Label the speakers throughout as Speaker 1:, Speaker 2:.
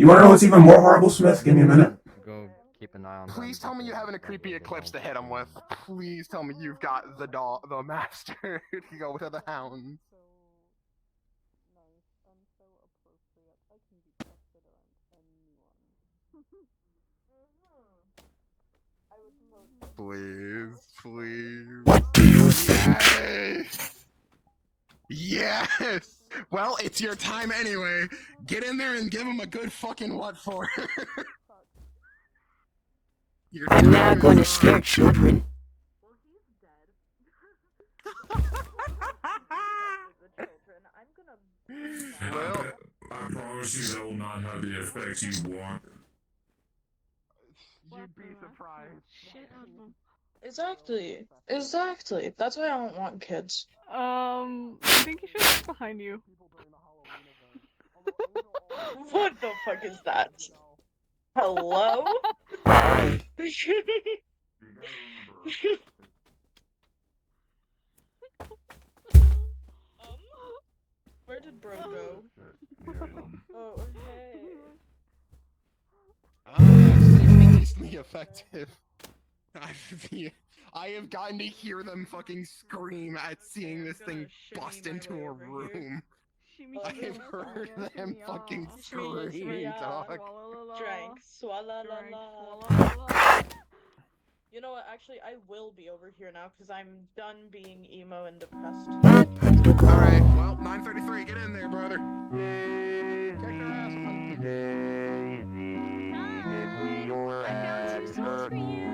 Speaker 1: You want to know what's even more horrible, Smith? Give me a minute.
Speaker 2: Go keep an eye on.
Speaker 3: Please tell me you having a creepy eclipse to hit him with. Please tell me you've got the master to go to the hounds. Please, please.
Speaker 1: What do you think?
Speaker 3: Yes! Yes! Well, it's your time anyway. Get in there and give him a good fucking what for.
Speaker 4: I'm not going to scare children.
Speaker 3: Well,
Speaker 5: I promise you that will not have the effect you want.
Speaker 3: You'd be surprised.
Speaker 6: Exactly. That's why I don't want kids.
Speaker 7: I think you should look behind you.
Speaker 6: What the fuck is that? Hello? Where did bro go? Oh, hey.
Speaker 3: Simultaneously effective. I have gotten to hear them fucking scream at seeing this thing bust into a room. I've heard them fucking scream, dog.
Speaker 6: Drank. Swalla la la. You know what? Actually, I will be over here now because I'm done being emo and depressed.
Speaker 3: Alright, well, 9:33, get in there, brother. Kick your ass,
Speaker 8: I found 2 songs for you.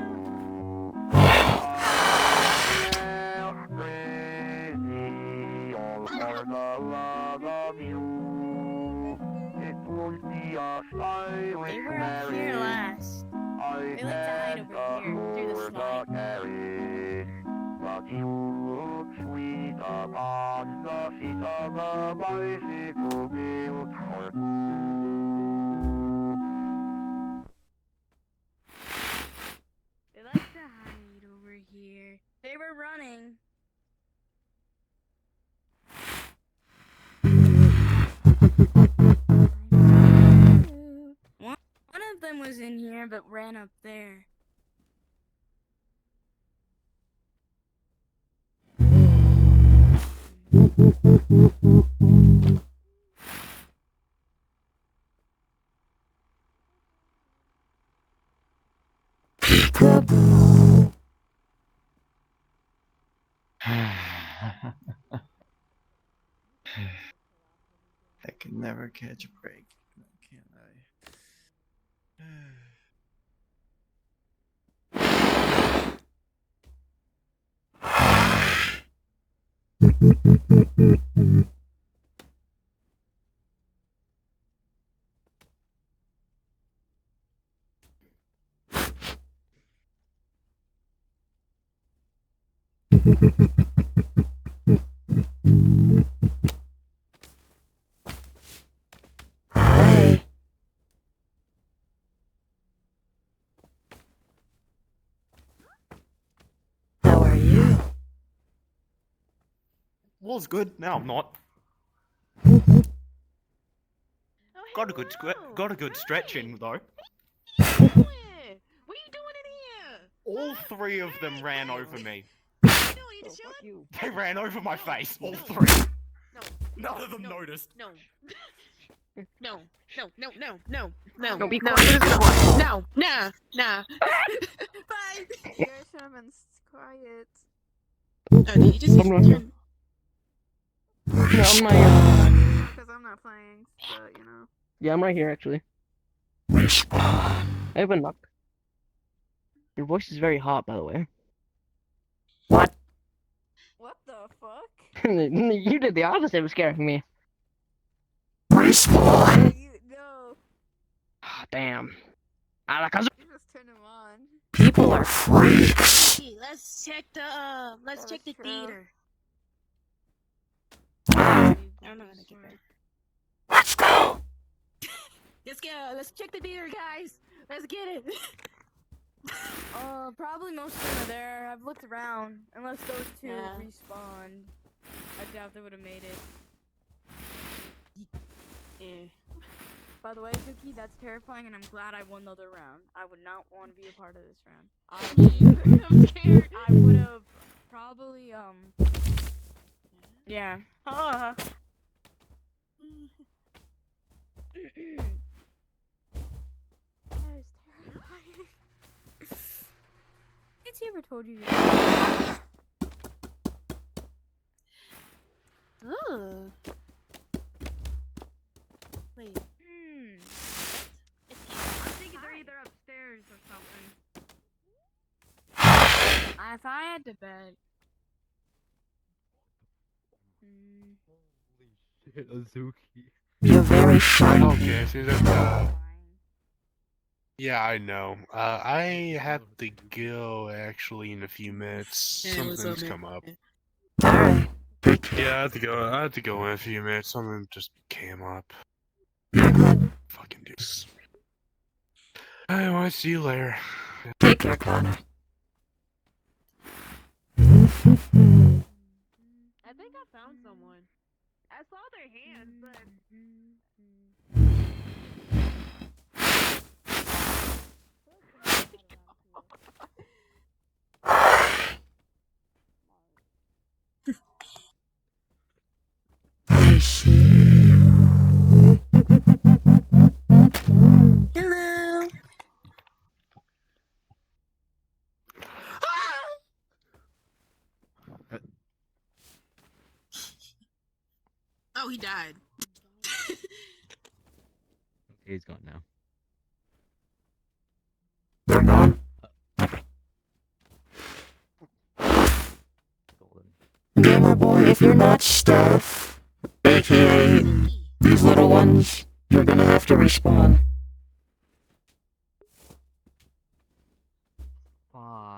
Speaker 8: They were up here last. They like to hide over here through the slide. They like to hide over here. They were running. One of them was in here but ran up there.
Speaker 4: Peekaboo.
Speaker 9: I can never catch a break, can I?
Speaker 4: Hi. How are you?
Speaker 10: Was good. Now I'm not. Got a good stretch in though.
Speaker 8: What are you doing in here?
Speaker 10: All 3 of them ran over me.
Speaker 8: What are you doing? You just chilling?
Speaker 10: They ran over my face. All 3.
Speaker 8: No.
Speaker 10: None of them noticed.
Speaker 8: No. No. No.
Speaker 11: No, be
Speaker 8: no.
Speaker 11: quiet.
Speaker 8: No. Nah. Bye.
Speaker 11: You guys should have been quiet.
Speaker 8: Oh, did you just
Speaker 11: I'm not here.
Speaker 8: turn?
Speaker 11: No, I'm not here. Because I'm not playing, but you know.
Speaker 12: Yeah, I'm right here actually.
Speaker 4: Respawn.
Speaker 12: I have a knock. Your voice is very hot, by the way.
Speaker 4: What?
Speaker 11: What the fuck?
Speaker 12: You did the opposite of scaring me.
Speaker 4: Respawn.
Speaker 11: No.
Speaker 12: Ah, damn.
Speaker 11: You just turn him on.
Speaker 4: People are freaks.
Speaker 8: Hey, let's check the theater. I'm not gonna get there.
Speaker 4: Let's go.
Speaker 8: Let's go. Let's check the theater, guys. Let's get it.
Speaker 11: Probably most of them are there. I've looked around. Unless those 2
Speaker 8: Yeah.
Speaker 11: respawned. I doubt they would have made it.
Speaker 8: Yeah. By the way, Cookie, that's terrifying, and I'm glad I won the other round. I would not want to be a part of this round.
Speaker 11: I'm scared.
Speaker 8: I would have probably, yeah.
Speaker 11: Huh.
Speaker 8: That is terrifying. Has he ever told you?
Speaker 11: Ugh. Wait.
Speaker 8: I think they're either upstairs or something. If I had to bet.
Speaker 2: Shit, Azuki.
Speaker 4: You're very shiny.
Speaker 2: Okay, so that's yeah, I know. I have to go actually in a few minutes.
Speaker 11: Hey, what's
Speaker 2: Something's
Speaker 11: up,
Speaker 2: come
Speaker 11: man?
Speaker 2: up.
Speaker 4: Alright. Take care.
Speaker 2: Yeah, I have to go. I have to go in a few minutes. Something just came up.
Speaker 4: You're good.
Speaker 2: Fucking deuce. I want to see you later.
Speaker 4: Take care, Connor.
Speaker 11: I think I found someone. I saw their hands, but.
Speaker 4: I see you.
Speaker 11: Hello. Oh, he died.
Speaker 13: Okay, he's gone now.
Speaker 4: They're not. Gamer boy, if you're not Steph, aka these little ones, you're gonna have to respawn.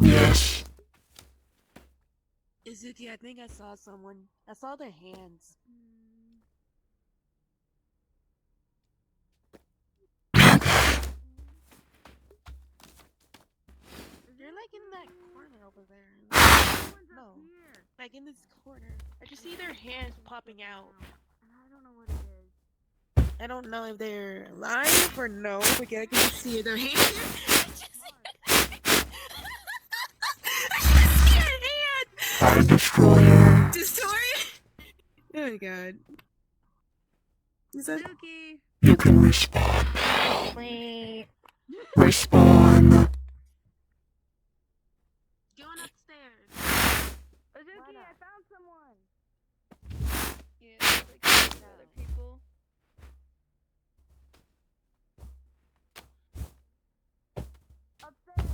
Speaker 4: Yes.
Speaker 11: Izuki, I think I saw someone. I saw their hands. They're like in that corner over there. No, like in this corner. I just see their hands popping out.
Speaker 8: I don't know what it is.
Speaker 11: I don't know if they're alive or no, because I can see their hands.
Speaker 4: I destroyer.
Speaker 11: Destroyer? Oh my god. Is that
Speaker 4: You can respawn now.
Speaker 11: Wait.
Speaker 4: Respawn.
Speaker 11: Going upstairs.
Speaker 8: Azuki, I found someone.
Speaker 11: Yeah, like other people.
Speaker 8: Upstairs.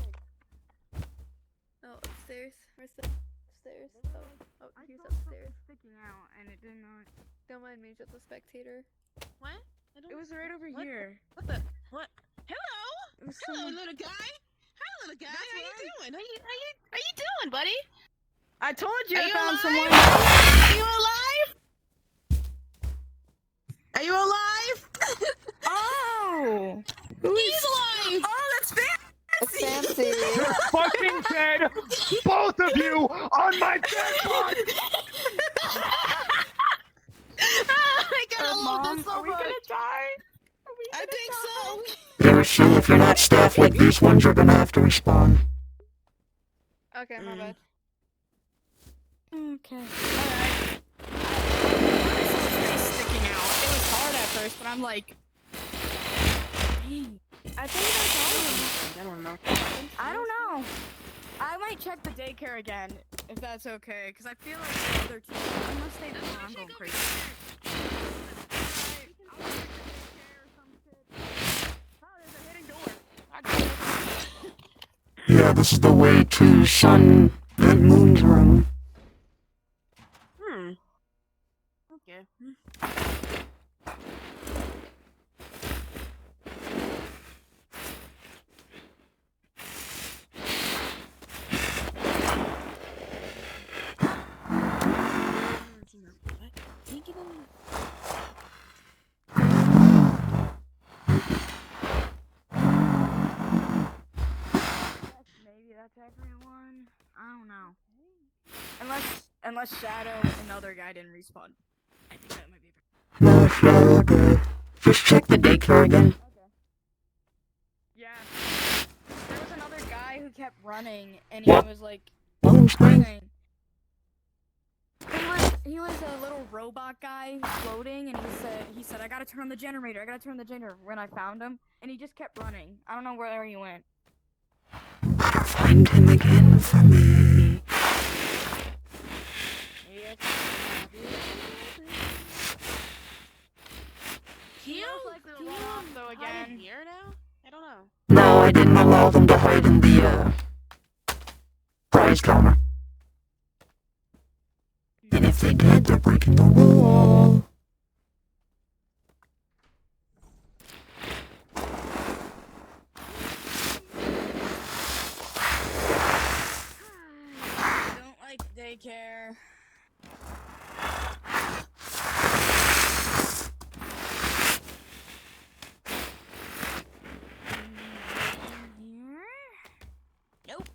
Speaker 11: Oh, upstairs. Where's the upstairs? Oh,
Speaker 8: I
Speaker 11: he's
Speaker 8: saw
Speaker 11: upstairs.
Speaker 8: something sticking out, and it did not.
Speaker 11: Don't mind me, just a spectator. What?
Speaker 8: It was right over
Speaker 11: What?
Speaker 8: here.
Speaker 11: What the? What? Hello?
Speaker 8: It was
Speaker 11: Hello,
Speaker 8: someone-
Speaker 11: little guy. Hi, little guy. How you doing? How you doing, buddy?
Speaker 8: I told you
Speaker 11: Are
Speaker 8: I
Speaker 11: you
Speaker 8: found
Speaker 11: alive?
Speaker 8: someone.
Speaker 11: Are you alive? Are you alive?
Speaker 8: Oh!
Speaker 11: He's alive! Oh, that's fancy!
Speaker 2: You're fucking dead! Both of you on my dead body!
Speaker 11: I gotta love
Speaker 8: Mom,
Speaker 11: this so
Speaker 8: are we
Speaker 11: much.
Speaker 8: gonna die?
Speaker 11: I think so.
Speaker 4: Garrison, if you're not Steph like these ones, you're gonna have to respawn.
Speaker 11: Okay, my bad.
Speaker 8: Okay. Alright. It's sticking out. It was hard at first, but I'm like. Dang. I think that's all of them.
Speaker 11: I don't know.
Speaker 8: I don't know. I might check the daycare again, if that's okay, because I feel like the other two, unless they don't, I'm going crazy.
Speaker 4: Yeah, this is the way to Sun and Moon's room.
Speaker 11: Okay.
Speaker 8: Maybe that's everyone. I don't know. Unless Shadow and the other guy didn't respawn. I think that might be.
Speaker 4: No, Shadow did. Just check the daycare again.
Speaker 8: Yeah. There was another guy who kept running, and he
Speaker 4: What?
Speaker 8: was like,
Speaker 4: Loading screen.
Speaker 8: running. He was a little robot guy floating, and he said, I gotta turn on the generator, when I found him, and he just kept running. I don't know where he went.
Speaker 4: Better find him again for me.
Speaker 11: He
Speaker 8: like
Speaker 11: like
Speaker 8: the
Speaker 11: run
Speaker 8: one
Speaker 11: off though
Speaker 8: again.
Speaker 11: again here now? I don't know.
Speaker 4: No, I didn't allow them to hide in the, prize counter. And if they did, they're breaking the rule.
Speaker 8: I don't like daycare. Nope.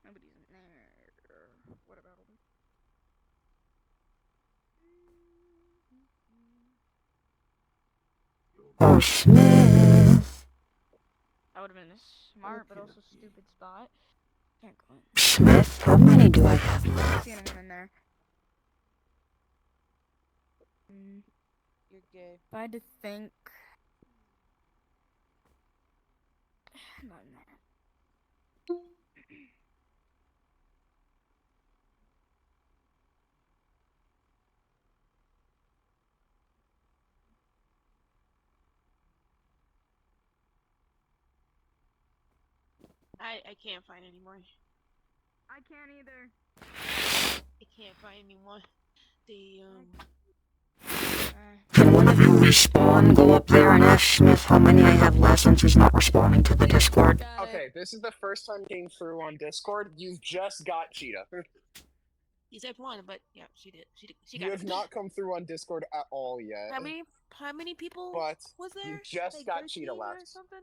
Speaker 8: Nobody's in there. What about them?
Speaker 4: Oh, Smith.
Speaker 8: That would have been a smart but also stupid spot. Can't go in.
Speaker 4: Smith, how many do I have left?
Speaker 8: See anyone in there.
Speaker 11: You're good.
Speaker 8: If I had to think. Not in there.
Speaker 11: I can't find any more.
Speaker 8: I can't either.
Speaker 11: I can't find any more. The
Speaker 4: Can one of you respawn, go up there and ask Smith how many I have left since he's not responding to the Discord?
Speaker 3: Okay, this is the first time you came through on Discord. You've just got Cheetah.
Speaker 11: you said one, but yeah, she did. She
Speaker 3: You
Speaker 11: got
Speaker 3: have
Speaker 11: it.
Speaker 3: not come through on Discord at all yet.
Speaker 11: How many people
Speaker 3: But
Speaker 11: was there?
Speaker 3: you just
Speaker 11: Like
Speaker 3: got
Speaker 11: 13
Speaker 3: Cheetah
Speaker 11: or
Speaker 3: left.
Speaker 11: something?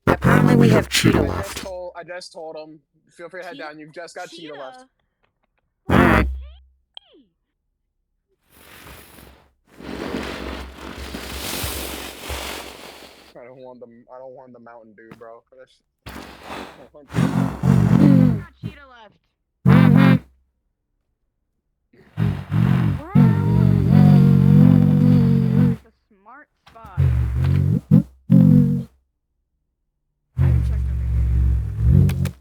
Speaker 4: Apparently we have Cheetah left.
Speaker 3: I just told him. Feel free to head down. You've just got Cheetah left.
Speaker 4: Alright.
Speaker 3: I don't want the Mountain Dew, bro.
Speaker 8: Cheetah left. It's a smart spot. I haven't checked over here.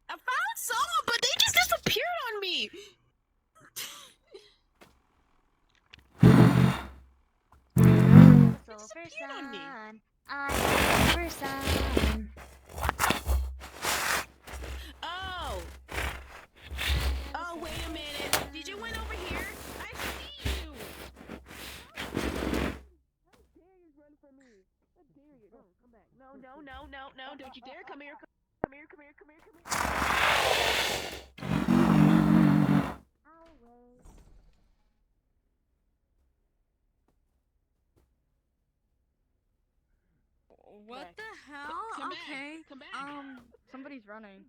Speaker 11: I found someone, but they just disappeared on me. disappeared on me. Oh. Oh, wait a minute. Did you went over here? I see you. How dare you run from me? How dare you? No, come back. No. Don't you dare come here. Come here.
Speaker 8: What the hell?
Speaker 11: Come back.
Speaker 8: Okay.
Speaker 11: Come back.
Speaker 8: Somebody's running.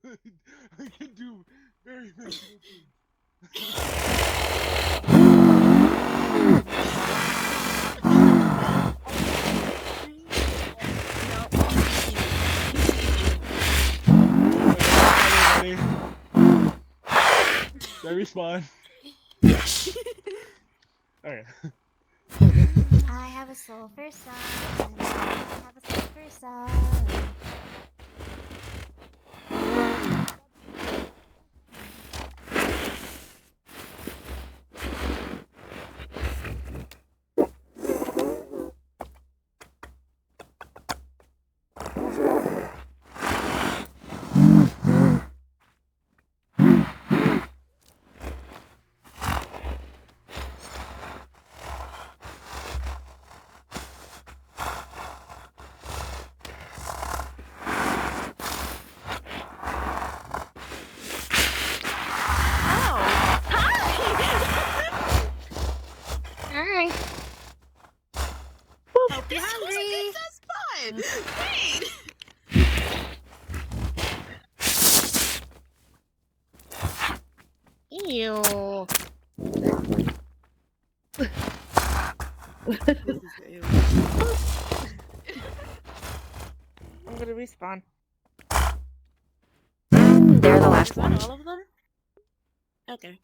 Speaker 2: I can do very many things. Did I respawn?
Speaker 4: Yes.
Speaker 2: Okay.
Speaker 14: I have a soul for sun. I have a soul for sun. Alright.
Speaker 11: Hope you're hungry. That's fun. Wait.
Speaker 14: Ew.
Speaker 11: I'm gonna respawn.
Speaker 4: They're the last
Speaker 11: Is that
Speaker 4: ones.
Speaker 11: all of them? Okay.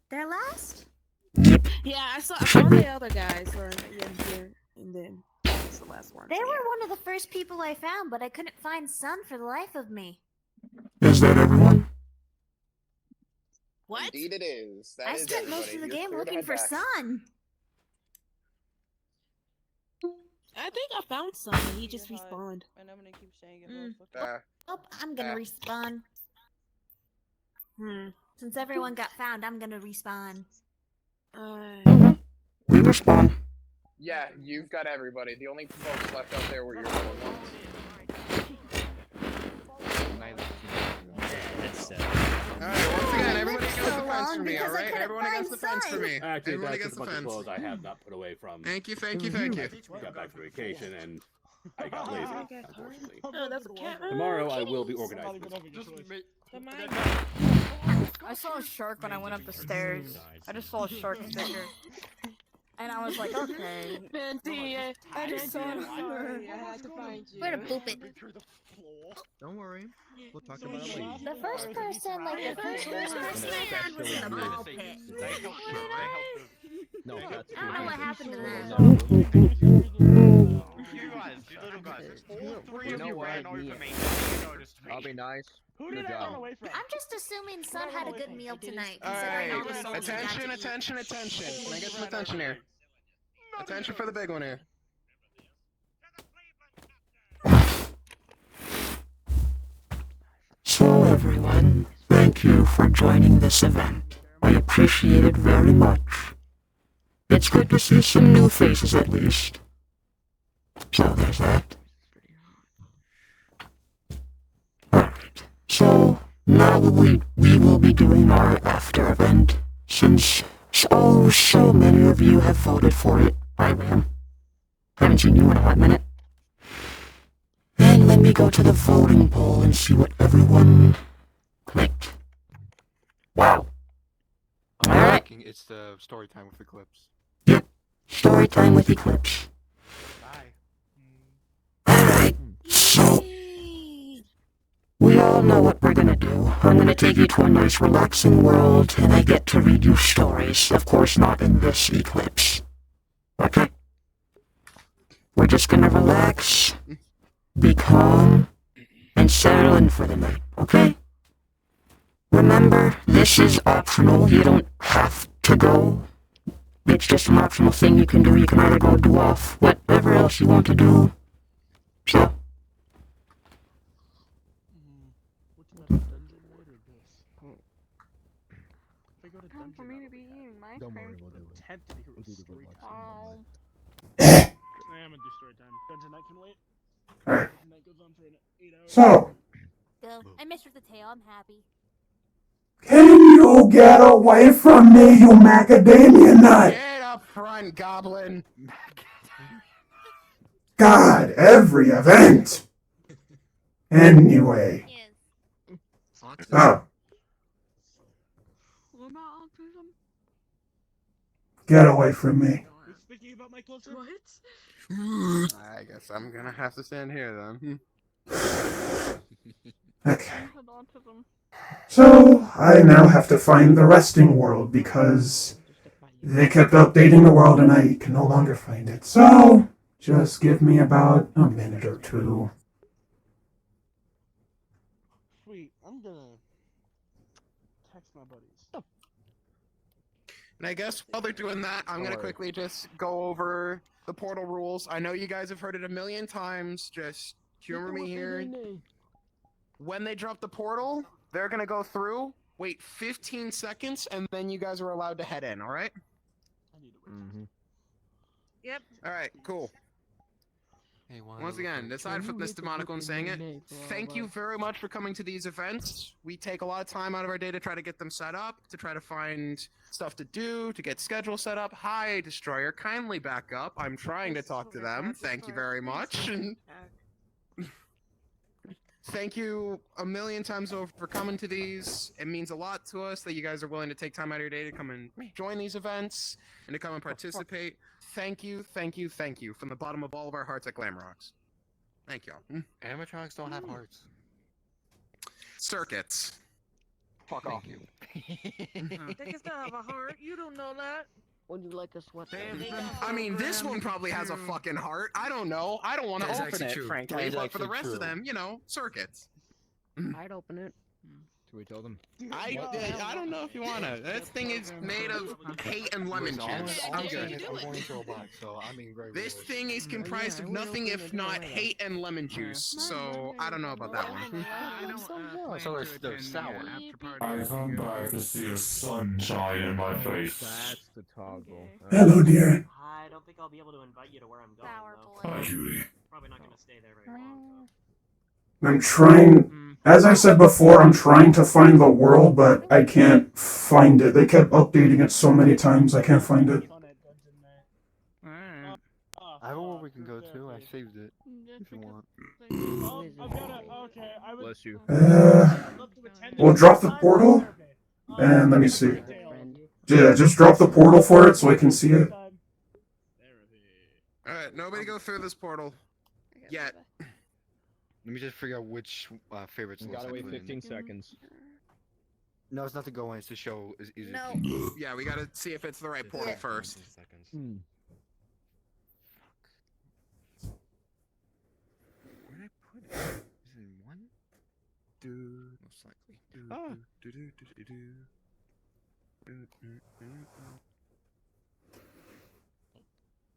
Speaker 14: They're last?
Speaker 11: Yeah, I saw the other guys were in here, and then it's the last one.
Speaker 14: They were one of the first people I found, but I couldn't find Sun for the life of me.
Speaker 4: Is that everyone?
Speaker 11: What?
Speaker 3: Indeed it is. That
Speaker 14: I
Speaker 3: is
Speaker 14: spent most
Speaker 3: everybody.
Speaker 14: of the
Speaker 3: You're
Speaker 14: game
Speaker 3: clear to
Speaker 14: looking
Speaker 3: head
Speaker 14: for
Speaker 3: back.
Speaker 14: Sun.
Speaker 11: I think I found some, and he just respawned.
Speaker 6: And I'm gonna keep saying it.
Speaker 14: Oh, I'm gonna respawn. Since everyone got found, I'm gonna respawn.
Speaker 4: We respawn.
Speaker 3: Yeah, you've got everybody. The only folks left out there were your little ones. Alright, once again, everybody against the fence for me, alright? Everyone against the fence for me.
Speaker 15: Actually,
Speaker 3: Everyone
Speaker 15: that's
Speaker 3: against
Speaker 15: just a
Speaker 3: the
Speaker 15: bunch of
Speaker 3: fence.
Speaker 15: clothes I have not put away from.
Speaker 3: Thank you, thank you, thank you.
Speaker 15: Got back from vacation and I got lazy, unfortunately.
Speaker 11: Oh, that's a cat.
Speaker 15: Tomorrow I will be organized.
Speaker 8: I saw a shark when I went up the stairs. I just saw a shark sticker. And I was like, okay.
Speaker 11: Mandy,
Speaker 8: I just saw it.
Speaker 11: sorry, I had to find you.
Speaker 14: Where to poop it?
Speaker 3: Don't worry. We'll talk about it later.
Speaker 14: The first person, like the first person I found was in the ball pit.
Speaker 15: No,
Speaker 14: I don't know what happened to them.
Speaker 10: You guys, you little guys, all three
Speaker 13: You
Speaker 10: of
Speaker 13: know
Speaker 10: you
Speaker 13: what?
Speaker 10: ran over me.
Speaker 13: Yeah.
Speaker 10: You noticed me.
Speaker 13: I'll be nice. Good
Speaker 14: I'm
Speaker 13: job.
Speaker 14: just assuming Sun had a good meal tonight, considering all the
Speaker 3: Alright,
Speaker 14: souls he got
Speaker 3: attention,
Speaker 14: to eat.
Speaker 3: attention, attention. Can I get some attention here? Attention for the big one here.
Speaker 4: So everyone, thank you for joining this event. I appreciate it very much. It's good to see some new faces at least. So there's that. Alright, so now we will be doing our after event. Since so many of you have voted for it, I will. Haven't seen you in a hot minute. And let me go to the voting poll and see what everyone clicked. Wow. Alright.
Speaker 16: It's the story time with Eclipse.
Speaker 4: Yep. Story time with Eclipse. Alright, so we all know what we're gonna do. I'm gonna take you to a nice relaxing world, and I get to read you stories. Of course not in this Eclipse. Okay? We're just gonna relax, be calm, and settle in for the night, okay? Remember, this is optional. You don't have to go. It's just an optional thing you can do. You can either go do off whatever else you want to do. So,
Speaker 7: Time for me to be eating my
Speaker 16: Don't
Speaker 7: cream.
Speaker 16: worry, we'll do it.
Speaker 15: Tempted to
Speaker 16: We'll do the good
Speaker 7: Oh.
Speaker 15: I'm gonna do story time. Dungeon night can wait.
Speaker 1: Alright.
Speaker 15: Night goes on for 8 hours.
Speaker 1: So,
Speaker 14: Go. I missed the tail. I'm happy.
Speaker 1: can you get away from me, you macadamia nut?
Speaker 3: Get up front, goblin!
Speaker 1: God, every event! Anyway. Oh,
Speaker 7: What about autism?
Speaker 1: get away from me.
Speaker 15: Speaking about my culture. What?
Speaker 3: I guess I'm gonna have to stand here then.
Speaker 1: Okay.
Speaker 7: I had autism.
Speaker 1: So, I now have to find the resting world because they kept updating the world and I can no longer find it. So, just give me about a minute or two.
Speaker 15: Sweet. I'm gonna text my buddies.
Speaker 3: And I guess while they're doing that, I'm gonna quickly just go over the portal rules. I know you guys have heard it a million times. Just Humor me here. When they drop the portal, they're gonna go through, wait 15 seconds, and then you guys are allowed to head in, alright?
Speaker 11: Yep.
Speaker 3: Alright, cool. Once again, aside from this demonical and saying it, thank you very much for coming to these events. We take a lot of time out of our day to try to get them set up, to try to find stuff to do, to get schedules set up. Hi, Destroyer, kindly back up. I'm trying to talk to them. Thank you very much. Thank you a million times over for coming to these. It means a lot to us that you guys are willing to take time out of your day to come and join these events and to come and participate. Thank you, thank you, thank you from the bottom of all of our hearts at Glamrocks. Thank y'all.
Speaker 16: Animatronics don't have hearts.
Speaker 3: Circuits. Fuck off.
Speaker 16: You.
Speaker 11: They can still have a heart. You don't know that.
Speaker 12: Would you like a sweat?
Speaker 3: I mean, this one probably has a fucking heart. I don't know. I don't want to
Speaker 16: That is
Speaker 3: open
Speaker 16: actually
Speaker 3: it,
Speaker 16: true.
Speaker 3: frankly.
Speaker 16: That is
Speaker 3: But for the
Speaker 16: actually
Speaker 3: rest of
Speaker 16: true.
Speaker 3: them, you know, circuits.
Speaker 12: I'd open it.
Speaker 13: Should we tell them?
Speaker 3: I don't know if you wanna. This thing is made of hate and lemon juice. I'm good.
Speaker 16: I'm going to a box, so I'm being very
Speaker 3: This
Speaker 16: realistic.
Speaker 3: thing is comprised of nothing if not hate and lemon juice. So I don't know about that one.
Speaker 16: So they're sour.
Speaker 5: I come back to see a sunshine in my face.
Speaker 13: That's the toggle.
Speaker 1: Hello, dear.
Speaker 17: I don't think I'll be able to invite you to where I'm going.
Speaker 5: Hi, Judy.
Speaker 17: Probably not gonna stay there very long.
Speaker 1: I'm trying, as I said before, I'm trying to find the world, but I can't find it. They kept updating it so many times, I can't find it.
Speaker 16: I have one we can go to. I saved it. If you want.
Speaker 13: Bless you.
Speaker 1: We'll drop the portal, and let me see. Yeah, just drop the portal for it so I can see it.
Speaker 3: Alright, nobody go through this portal. Yet.
Speaker 16: Let me just figure out which favorites.
Speaker 13: You gotta wait 15 seconds.
Speaker 16: No, it's not to go in. It's to show. Is it?
Speaker 3: Yeah, we gotta see if it's the right portal first.
Speaker 16: Where did I put it? Is it in one? Most likely.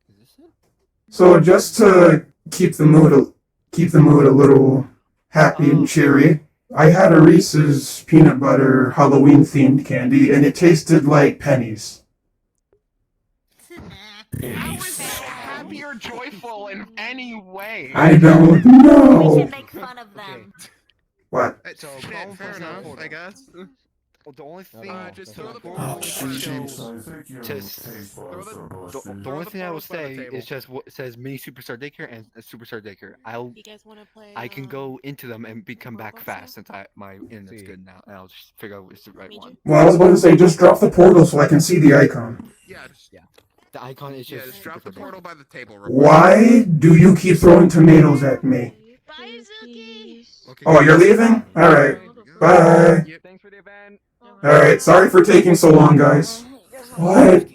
Speaker 16: Is this it?
Speaker 1: So just to keep the mood a little happy and cheery, I had a Reese's peanut butter Halloween themed candy, and it tasted like pennies.
Speaker 3: How is that happy or joyful in any way?
Speaker 1: I don't know.
Speaker 14: We should make fun of them.
Speaker 1: What?
Speaker 3: So, fair enough, I guess.
Speaker 16: Well, the only thing,
Speaker 3: just throw the portal.
Speaker 16: the only thing I will say is just what says mini superstar daycare and superstar daycare.
Speaker 11: You guys want to play?
Speaker 16: I can go into them and come back fast since my internet's good now, and I'll just figure out which is the right one.
Speaker 1: Well, I was about to say, just drop the portal so I can see the icon.
Speaker 3: Yeah.
Speaker 16: The icon is just.
Speaker 3: Yeah, just drop the portal by the table.
Speaker 1: Why do you keep throwing tomatoes at me?
Speaker 11: Bye, Zuki.
Speaker 1: Oh, you're leaving? Alright. Bye.
Speaker 15: Thanks for the event.
Speaker 1: Alright, sorry for taking so long, guys. What?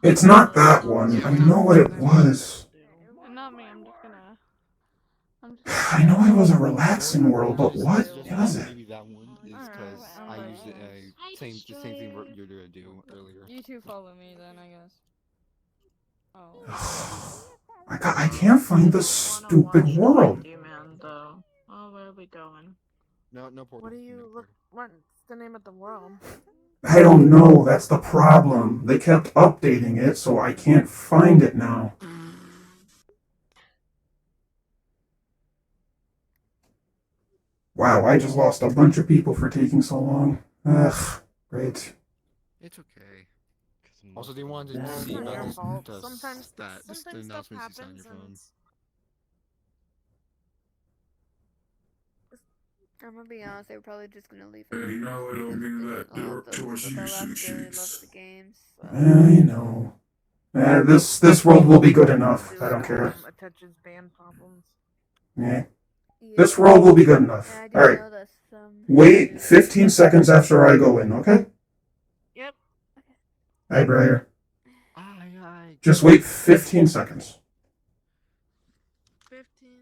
Speaker 1: It's not that one. I know what it was.
Speaker 7: Not me, I'm just gonna...
Speaker 1: I know it was a relaxing world, but what was it?
Speaker 16: Maybe that one is because I used it the same thing you're gonna do earlier.
Speaker 8: You two follow me then, I guess. Oh.
Speaker 1: I can't find the stupid world.
Speaker 6: Oh, where are we going?
Speaker 16: No portal.
Speaker 11: What do you look? What's the name of the world?
Speaker 1: I don't know, that's the problem. They kept updating it, so I can't find it now. Wow, I just lost a bunch of people for taking so long. Ugh, great.
Speaker 16: It's okay. Also, they wanted to see about this,
Speaker 11: Sometimes
Speaker 16: the
Speaker 11: stuff
Speaker 16: announcements you see on
Speaker 11: happens
Speaker 16: your phone.
Speaker 18: I'm gonna be honest, they were probably just gonna leave
Speaker 5: And you know I don't mean that towards you,
Speaker 18: left
Speaker 5: Sushis.
Speaker 18: the games.
Speaker 1: I know. This world will be good enough. I don't care.
Speaker 11: Attention's band problems.
Speaker 1: Yeah. This world will be good enough. Alright. Wait 15 seconds after I go in, okay?
Speaker 11: Yep.
Speaker 1: Hi, Briar. Just wait 15 seconds.
Speaker 11: 15.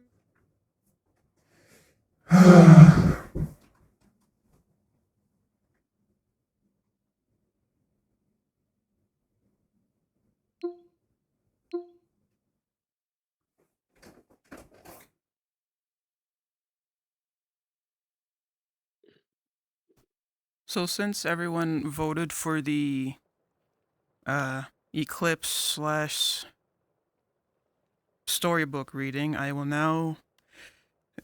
Speaker 19: So since everyone voted for the Eclipse / storybook reading, I will now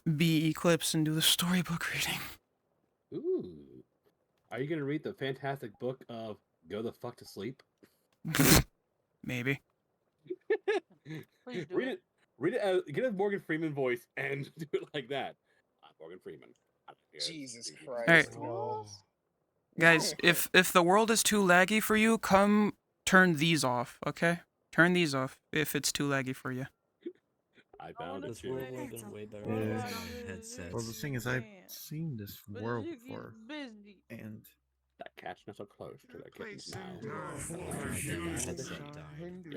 Speaker 19: be Eclipse and do the storybook reading.
Speaker 20: Ooh. Are you gonna read the fantastic book of Go the Fuck to Sleep?
Speaker 19: Maybe.
Speaker 20: Read it. Get a Morgan Freeman voice and do it like that. I'm Morgan Freeman.
Speaker 3: Jesus
Speaker 19: Christ. Alright. Guys, if the world is too laggy for you, come turn these off, okay? Turn these off if it's too laggy for you.
Speaker 20: I found it
Speaker 9: This
Speaker 20: too.
Speaker 9: world would have been way better with headsets. Well, the thing is, I've seen this world before, and
Speaker 20: that cat's not so close to the kitten's mouth.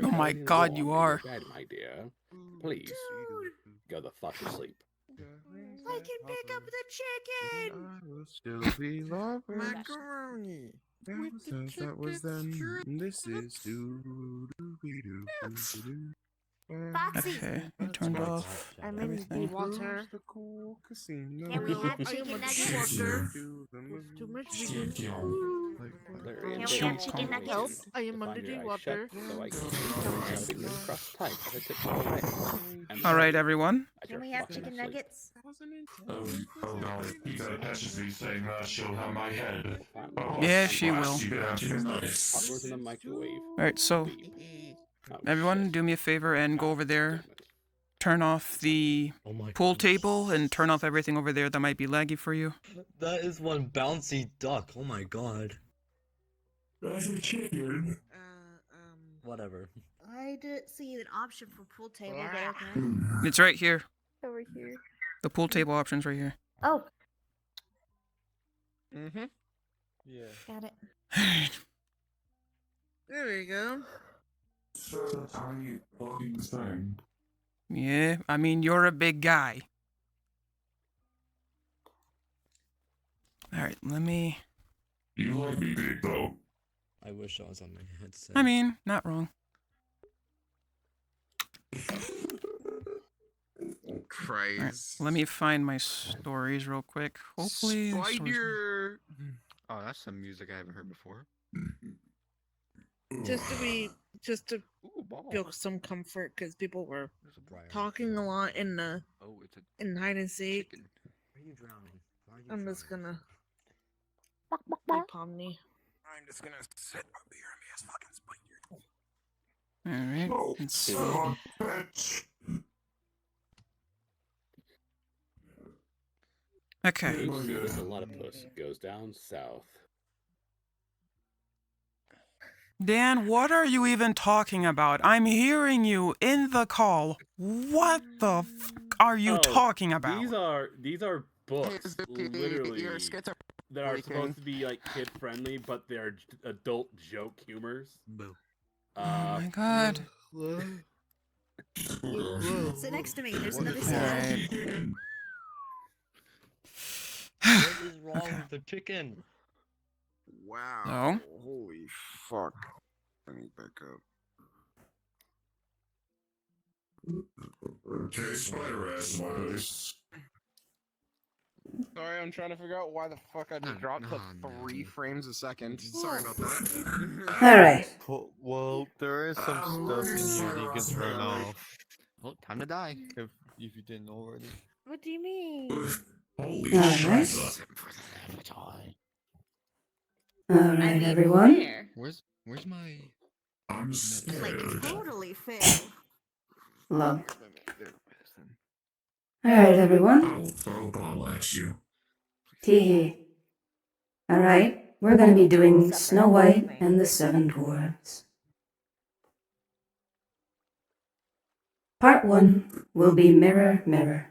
Speaker 19: Oh my god, you are.
Speaker 20: Bed, my dear. Please, go the fuck to sleep.
Speaker 14: I can pick up the chicken!
Speaker 16: I will still be loving macaroni. That was then. This is do-do-be-do-do-do-do.
Speaker 19: Okay, I turned off
Speaker 14: I'm in the
Speaker 19: everything.
Speaker 14: water. Can we have chicken nuggets?
Speaker 11: Too much chicken.
Speaker 14: Can we have chicken nuggets?
Speaker 11: I am under the water.
Speaker 19: Alright, everyone.
Speaker 14: Can we have chicken nuggets?
Speaker 5: No, Ethan catches me saying that she'll have my head.
Speaker 19: Yeah, she will.
Speaker 20: Popcorn's in the microwave.
Speaker 19: Alright, so everyone do me a favor and go over there. Turn off the pool table and turn off everything over there that might be laggy for you.
Speaker 21: That is one bouncy duck. Oh my god.
Speaker 5: That's a chicken.
Speaker 21: Whatever.
Speaker 14: I didn't see an option for pool table, but okay.
Speaker 19: It's right here.
Speaker 14: Over here.
Speaker 19: The pool table option's right here.
Speaker 14: Oh.
Speaker 15: Mm-hmm.
Speaker 16: Yeah.
Speaker 14: Got it.
Speaker 11: There we go.
Speaker 5: So tiny fucking thing.
Speaker 19: Yeah, I mean, you're a big guy. Alright, let me...
Speaker 5: You like me big, though.
Speaker 21: I wish I was on my headset.
Speaker 19: I mean, not wrong.
Speaker 3: Christ.
Speaker 19: Alright, let me find my stories real quick. Hopefully... the stories-
Speaker 16: Spider. Oh, that's some music I haven't heard before.
Speaker 11: Just to feel some comfort because people were talking a lot in hide and seek.
Speaker 21: Are you drowning?
Speaker 11: I'm just gonna my Pomni.
Speaker 3: I'm just gonna sit up here and be a fucking spider.
Speaker 19: Alright,
Speaker 5: Oh,
Speaker 19: let's see.
Speaker 5: son of a bitch.
Speaker 19: Okay.
Speaker 20: There's a lot of puss. Goes down south.
Speaker 19: Dan, what are you even talking about? I'm hearing you in the call. What the f are you talking about?
Speaker 20: These are books, literally,
Speaker 3: You're
Speaker 20: that are supposed to be like kid friendly, but they're adult joke humors.
Speaker 21: Boo.
Speaker 19: Oh my god.
Speaker 14: Sit next to me. There's another
Speaker 19: Alright.
Speaker 14: seat.
Speaker 21: What is wrong with the chicken?
Speaker 16: Wow.
Speaker 19: No.
Speaker 16: Holy fuck. Let me back up.
Speaker 5: Okay, spider ass wise.
Speaker 3: Sorry, I'm trying to figure out why the fuck I just dropped to 3 frames a second. Sorry about that.
Speaker 9: Alright.
Speaker 16: Well, there is some stuff in here that you can turn off. Well, time to die. If you didn't already.
Speaker 14: What do you mean?
Speaker 5: Holy
Speaker 9: Alright.
Speaker 5: shit.
Speaker 9: Alright, everyone.
Speaker 16: Where's my...
Speaker 5: I'm
Speaker 14: Like,
Speaker 5: scared.
Speaker 14: totally fair.
Speaker 9: Love. Alright, everyone.
Speaker 5: I'll throw a ball at you.
Speaker 9: Teehee. Alright, we're gonna be doing Snow White and the Seven Dwarfs. Part 1 will be Mirror, Mirror.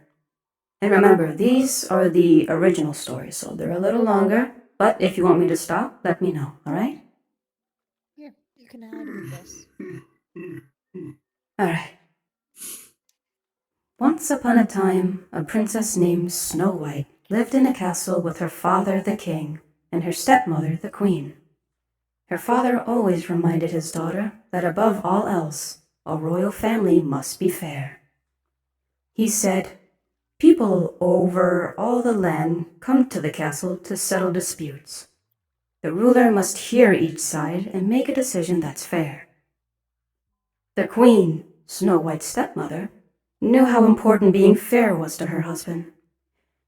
Speaker 9: And remember, these are the original stories, so they're a little longer, but if you want me to stop, let me know, alright?
Speaker 14: Here, you can hide with this.
Speaker 9: Alright. Once upon a time, a princess named Snow White lived in a castle with her father, the king, and her stepmother, the queen. Her father always reminded his daughter that above all else, a royal family must be fair. He said, "People over all the land come to the castle to settle disputes. The ruler must hear each side and make a decision that's fair. The queen, Snow White's stepmother, knew how important being fair was to her husband.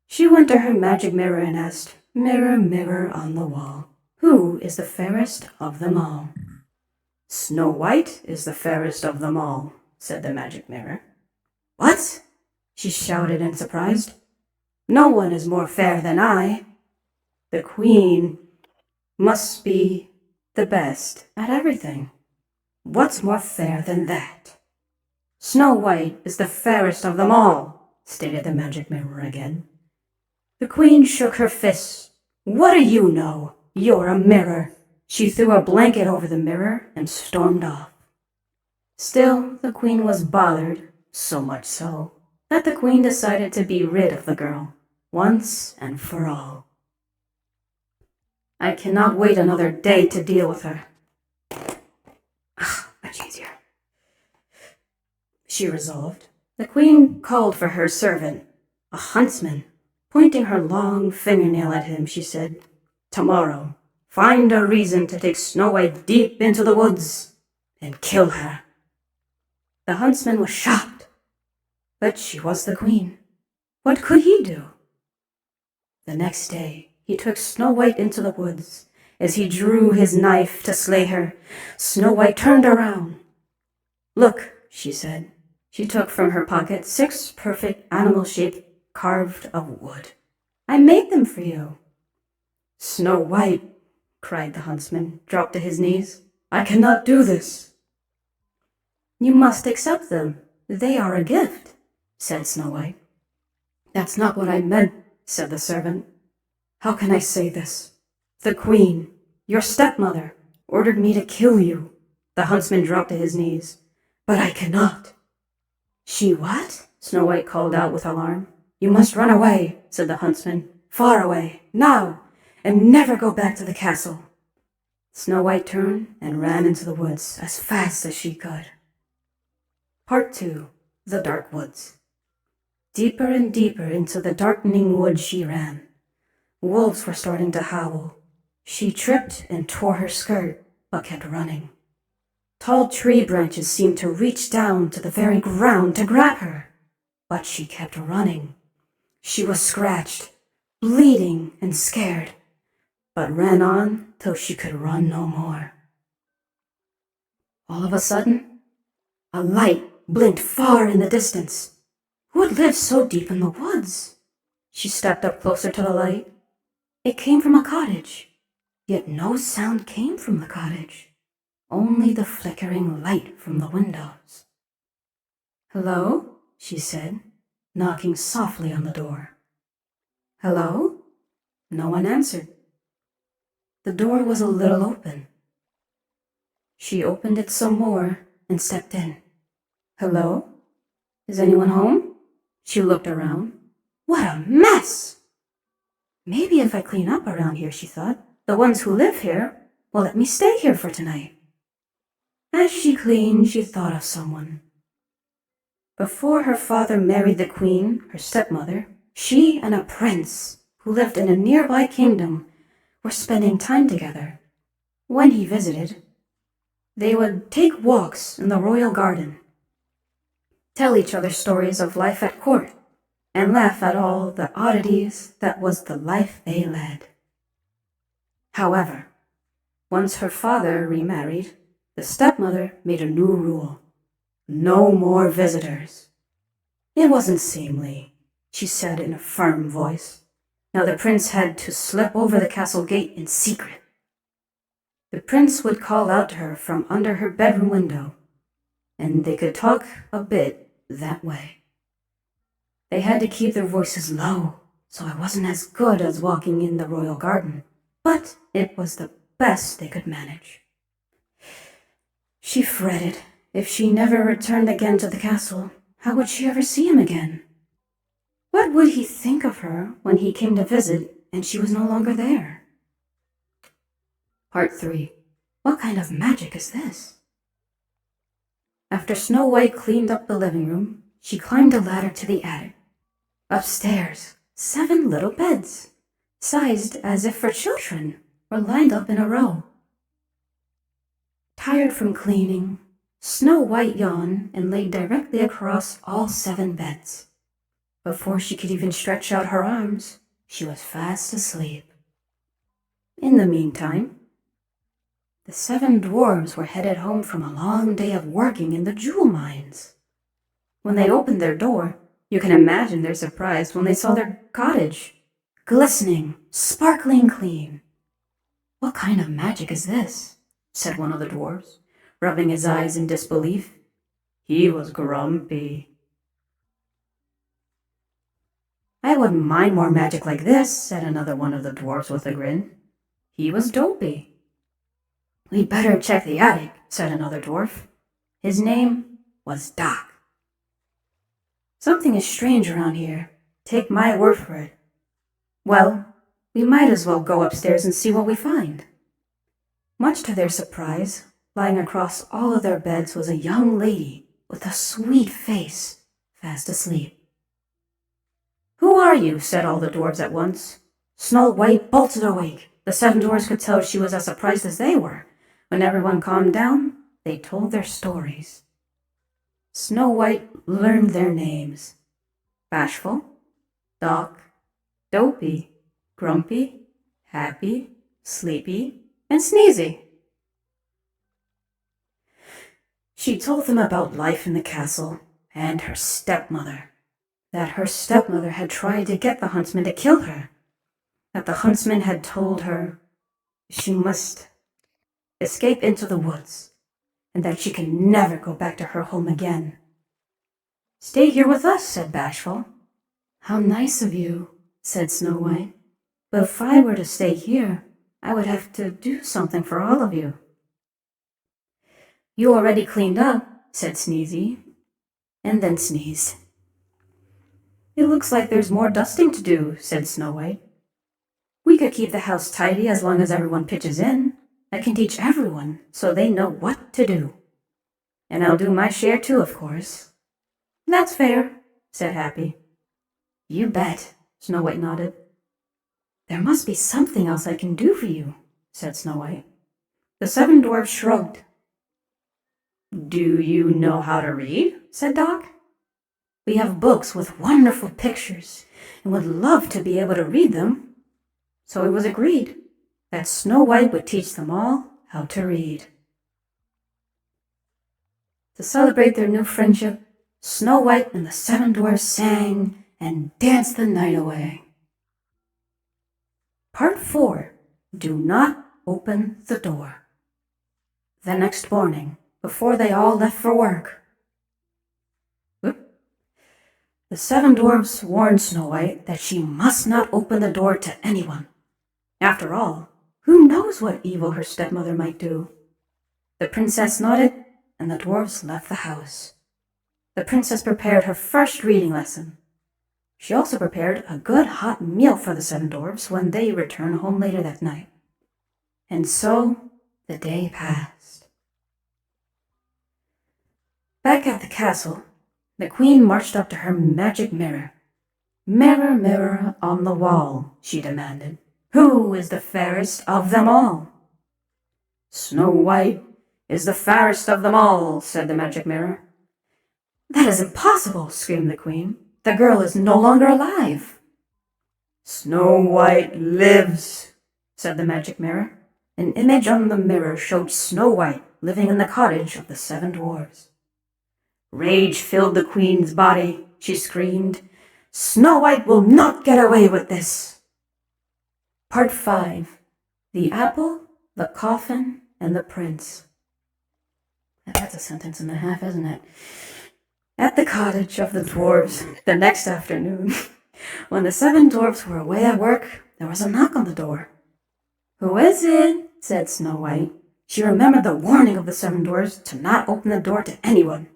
Speaker 9: She went to her magic mirror and asked, "Mirror, mirror on the wall, who is the fairest of them all?" "Snow White is the fairest of them all," said the magic mirror. "What?" she shouted in surprise. "No one is more fair than I. The queen must be the best at everything. What's more fair than that?" "Snow White is the fairest of them all," stated the magic mirror again. The queen shook her fists. "What do you know? You're a mirror." She threw a blanket over the mirror and stormed off. Still, the queen was bothered, so much so that the queen decided to be rid of the girl, once and for all. "I cannot wait another day to deal with her. Much easier," she resolved. The queen called for her servant, a huntsman. Pointing her long fingernail at him, she said, "Tomorrow, find a reason to take Snow White deep into the woods and kill her." The huntsman was shocked, but she was the queen. What could he do? The next day, he took Snow White into the woods. As he drew his knife to slay her, Snow White turned around. "Look," she said. She took from her pocket 6 perfect animal-shaped carved of wood. "I made them for you." "Snow White," cried the huntsman, dropped to his knees. "I cannot do this." "You must accept them. They are a gift," said Snow White. "That's not what I meant," said the servant. "How can I say this? The queen, your stepmother, ordered me to kill you." The huntsman dropped to his knees. "But I cannot." "She what?" Snow White called out with alarm. "You must run away," said the huntsman. "Far away, now, and never go back to the castle." Snow White turned and ran into the woods as fast as she could. Part 2. The Dark Woods. Deeper and deeper into the darkening woods she ran. Wolves were starting to howl. She tripped and tore her skirt, but kept running. Tall tree branches seemed to reach down to the very ground to grab her, but she kept running. She was scratched, bleeding and scared, but ran on till she could run no more. All of a sudden, a light blinked far in the distance. Who had lived so deep in the woods? She stepped up closer to the light. It came from a cottage, yet no sound came from the cottage, only the flickering light from the windows. "Hello?" she said, knocking softly on the door. "Hello?" No one answered. The door was a little open. She opened it some more and stepped in. "Hello? Is anyone home?" She looked around. What a mess! Maybe if I clean up around here, she thought, the ones who live here will let me stay here for tonight. As she cleaned, she thought of someone. Before her father married the queen, her stepmother, she and a prince who lived in a nearby kingdom were spending time together. When he visited, they would take walks in the royal garden, tell each other stories of life at court, and laugh at all the oddities that was the life they led. However, once her father remarried, the stepmother made a new rule. No more visitors. It wasn't seemly, she said in a firm voice. Now the prince had to slip over the castle gate in secret. The prince would call out to her from under her bedroom window, and they could talk a bit that way. They had to keep their voices low, so it wasn't as good as walking in the royal garden, but it was the best they could manage. She fretted. If she never returned again to the castle, how would she ever see him again? What would he think of her when he came to visit and she was no longer there? Part 3. What kind of magic is this? After Snow White cleaned up the living room, she climbed a ladder to the attic. Upstairs, 7 little beds, sized as if for children, were lined up in a row. Tired from cleaning, Snow White yawned and lay directly across all 7 beds. Before she could even stretch out her arms, she was fast asleep. In the meantime, the 7 dwarves were headed home from a long day of working in the jewel mines. When they opened their door, you can imagine their surprise when they saw their cottage, glistening, sparkling clean. "What kind of magic is this?" said one of the dwarves, rubbing his eyes in disbelief. He was grumpy. "I wouldn't mind more magic like this," said another one of the dwarves with a grin. He was Dopey. "We'd better check the attic," said another dwarf. His name was Doc. "Something is strange around here. Take my word for it." "Well, we might as well go upstairs and see what we find." Much to their surprise, lying across all of their beds was a young lady with a sweet face, fast asleep. "Who are you?" said all the dwarves at once. Snow White bolted awake. The 7 dwarves could tell she was as surprised as they were. When everyone calmed down, they told their stories. Snow White learned their names: Bashful, Doc, Dopey, Grumpy, Happy, Sleepy, and Sneezy. She told them about life in the castle and her stepmother. That her stepmother had tried to get the huntsman to kill her. That the huntsman had told her she must escape into the woods, and that she can never go back to her home again. "Stay here with us," said Bashful. "How nice of you," said Snow White. "But if I were to stay here, I would have to do something for all of you." "You already cleaned up," said Sneezy, and then sneezed. "It looks like there's more dusting to do," said Snow White. "We could keep the house tidy as long as everyone pitches in. I can teach everyone so they know what to do. And I'll do my share too, of course." "That's fair," said Happy. "You bet," Snow White nodded. "There must be something else I can do for you," said Snow White. The 7 dwarves shrugged. "Do you know how to read?" said Doc. "We have books with wonderful pictures and would love to be able to read them." So it was agreed that Snow White would teach them all how to read. To celebrate their new friendship, Snow White and the 7 dwarfs sang and danced the night away. Part 4. Do not open the door. The next morning, before they all left for work, the 7 dwarfs warned Snow White that she must not open the door to anyone. After all, who knows what evil her stepmother might do? The princess nodded, and the dwarfs left the house. The princess prepared her first reading lesson. She also prepared a good hot meal for the 7 dwarfs when they returned home later that night. And so the day passed. Back at the castle, the queen marched up to her magic mirror. "Mirror, mirror on the wall," she demanded, "who is the fairest of them all?" "Snow White is the fairest of them all," said the magic mirror. "That is impossible," screamed the queen. "The girl is no longer alive." "Snow White lives," said the magic mirror. An image on the mirror showed Snow White living in the cottage of the 7 dwarfs. Rage filled the queen's body. She screamed, "Snow White will not get away with this!" Part 5. The Apple, the Coffin, and the Prince. That's a sentence and a half, isn't it? At the cottage of the dwarves the next afternoon, when the 7 dwarfs were away at work, there was a knock on the door. "Who is it?" said Snow White. She remembered the warning of the 7 dwarfs to not open the door to anyone.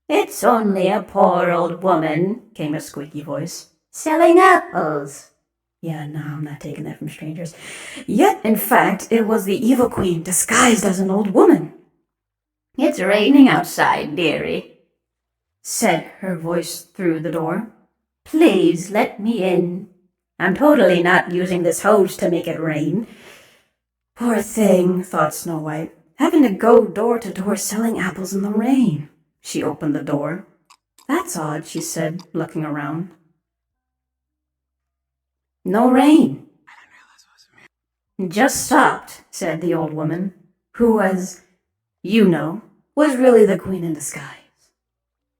Speaker 9: "It's only a poor old woman," came a squeaky voice. "Selling apples." Yeah, no, I'm not taking that from strangers. Yet, in fact, it was the evil queen disguised as an old woman. "It's raining outside, dearie," said her voice through the door. "Please let me in. I'm totally not using this hose to make it rain. Poor thing, thought Snow White, having to go door to door selling apples in the rain. She opened the door. That's odd, she said, looking around. No rain. Just stopped, said the old woman, who, as you know, was really the queen in disguise.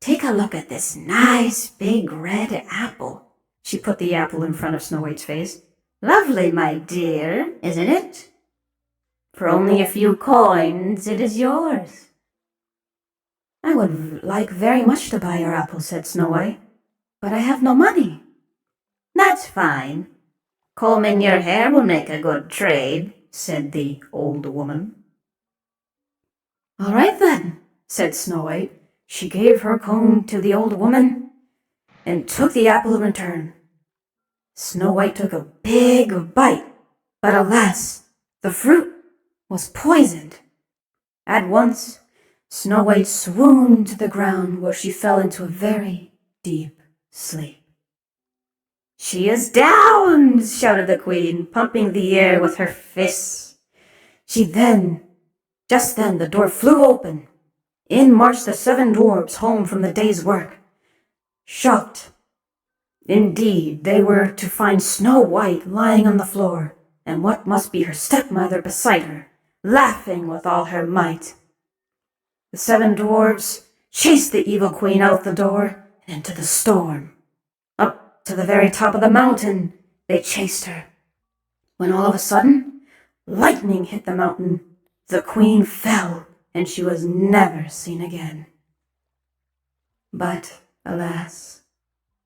Speaker 9: Take a look at this nice big red apple. She put the apple in front of Snow White's face. Lovely, my dear, isn't it? For only a few coins, it is yours. I would like very much to buy your apple, said Snow White, but I have no money. That's fine. Combing your hair will make a good trade, said the old woman. All right then, said Snow White. She gave her comb to the old woman and took the apple in return. Snow White took a big bite, but alas, the fruit was poisoned. At once, Snow White swooned to the ground, where she fell into a very deep sleep. She is down, shouted the queen, pumping the air with her fists. Just then, the door flew open. In marched the 7 dwarves home from the day's work. Shocked, indeed, they were to find Snow White lying on the floor, and what must be her stepmother beside her, laughing with all her might. The 7 dwarves chased the evil queen out the door and into the storm. Up to the very top of the mountain they chased her, when all of a sudden, lightning hit the mountain. The queen fell, and she was never seen again. But, alas,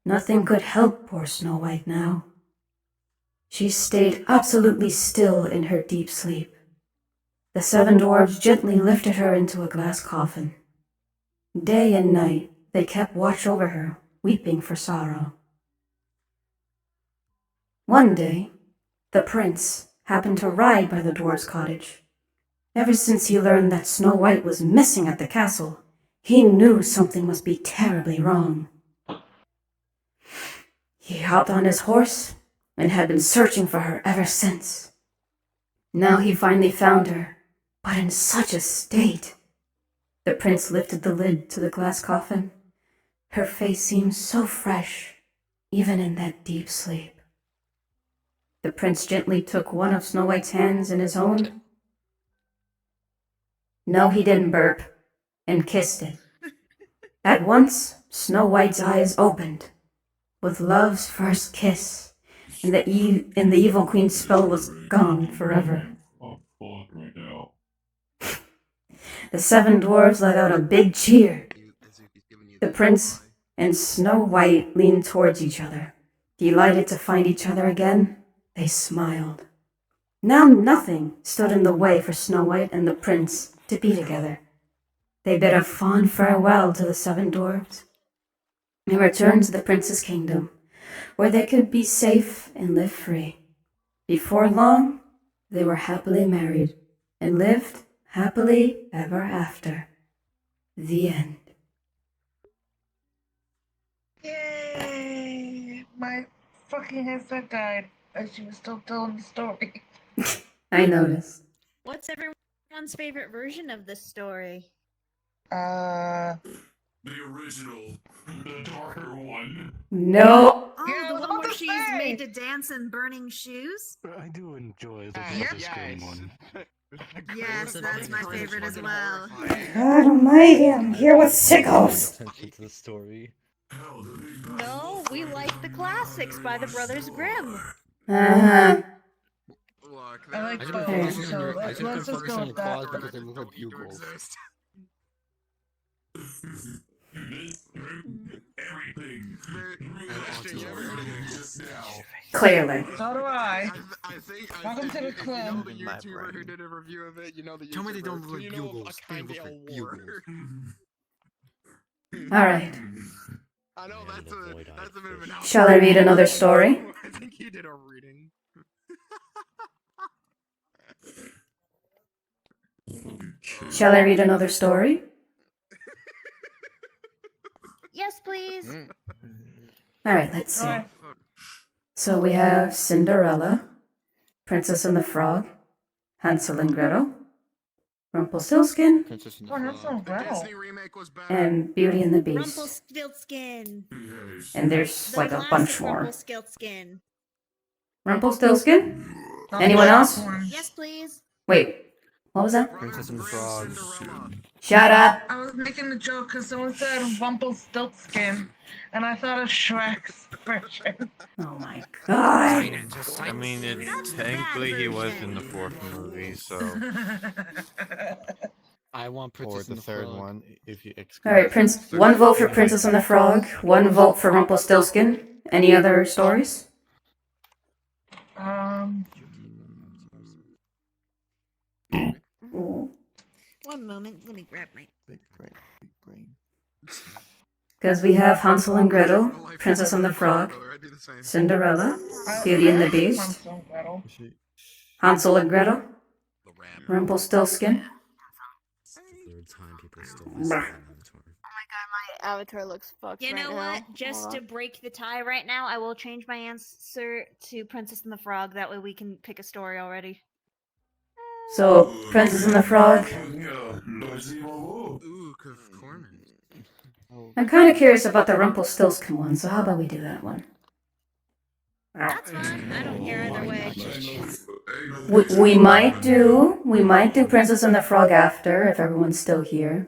Speaker 9: nothing could help poor Snow White now. She stayed absolutely still in her deep sleep. The 7 dwarves gently lifted her into a glass coffin. Day and night they kept watch over her, weeping for sorrow. One day, the prince happened to ride by the dwarves' cottage. Ever since he learned that Snow White was missing at the castle, he knew something must be terribly wrong. He hopped on his horse and had been searching for her ever since. Now he finally found her, but in such a state. The prince lifted the lid to the glass coffin. Her face seemed so fresh, even in that deep sleep. The prince gently took one of Snow White's hands in his own. No, he didn't burp, and kissed it. At once, Snow White's eyes opened, with love's first kiss, and the evil queen's spell was gone forever. The 7 dwarves let out a big cheer. The prince and Snow White leaned towards each other. Delighted to find each other again, they smiled. Now nothing stood in the way for Snow White and the prince to be together. They bid a fond farewell to the 7 dwarves and returned to the prince's kingdom, where they could be safe and live free. Before long, they were happily married and lived happily ever after. The end.
Speaker 2: Yay! My fucking headset died as she was still telling the story.
Speaker 9: I noticed.
Speaker 22: What's everyone's favorite version of this story?
Speaker 5: The original, the darker one.
Speaker 9: No.
Speaker 22: Oh, the one where she's made to dance in burning shoes?
Speaker 20: I do enjoy the
Speaker 22: Yes.
Speaker 20: one.
Speaker 22: Yes, that's my favorite as well.
Speaker 9: God almighty, I'm here with sickos.
Speaker 21: Attention to the story.
Speaker 22: No, we like the classics by the Brothers Grimm.
Speaker 9: Uh-huh.
Speaker 2: I like
Speaker 21: I just
Speaker 2: both,
Speaker 21: been focusing
Speaker 2: so
Speaker 21: on, I just been
Speaker 2: let's just
Speaker 21: focusing
Speaker 2: go
Speaker 21: on
Speaker 2: with that.
Speaker 21: claws because they look like bugles.
Speaker 9: Clearly.
Speaker 2: So do I. Welcome to the
Speaker 3: You know
Speaker 2: club.
Speaker 3: the YouTuber who did a review of it. You know the YouTuber.
Speaker 21: Tell me they don't look like
Speaker 3: you know
Speaker 21: bugles. They look like bugles.
Speaker 9: All right.
Speaker 3: I know that's a bit of an.
Speaker 9: Shall I read another story?
Speaker 3: I think you did a reading.
Speaker 9: Shall I read another story?
Speaker 22: Yes, please.
Speaker 9: All right, let's see. So we have Cinderella, Princess and the Frog, Hansel and Gretel, Rumpelstiltskin,
Speaker 2: Oh, that's so well.
Speaker 9: and Beauty and the Beast.
Speaker 22: Rumpelstiltskin.
Speaker 9: And there's
Speaker 22: The
Speaker 9: like a
Speaker 22: classic
Speaker 9: bunch more.
Speaker 22: Rumpelstiltskin.
Speaker 9: Rumpelstiltskin? Anyone else?
Speaker 22: Yes, please.
Speaker 9: Wait, what was that?
Speaker 16: Princess and the Frog.
Speaker 9: Shut up!
Speaker 2: I was making a joke because someone said Rumpelstiltskin, and I thought of Shrek's version.
Speaker 9: Oh my god!
Speaker 4: I mean, technically he was in the fourth movie, so.
Speaker 16: I want Princess
Speaker 4: Or the third one, if you exclude.
Speaker 9: Alright, one vote for Princess and the Frog, one vote for Rumpelstiltskin. Any other stories?
Speaker 22: One moment, let me grab my.
Speaker 9: Because we have Hansel and Gretel, Princess and the Frog, Cinderella, Beauty and the Beast, Hansel and Gretel, Rumpelstiltskin.
Speaker 18: Avatar looks fucked.
Speaker 22: You
Speaker 18: right
Speaker 22: know
Speaker 18: now.
Speaker 22: what? Just to break the tie right now, I will change my answer to Princess and the Frog. That way we can pick a story already.
Speaker 9: So, Princess and the Frog. I'm kind of curious about the Rumpelstiltskin one, so how about we do that one?
Speaker 22: That's fine. I don't care either way.
Speaker 9: We might do Princess and the Frog after, if everyone's still here.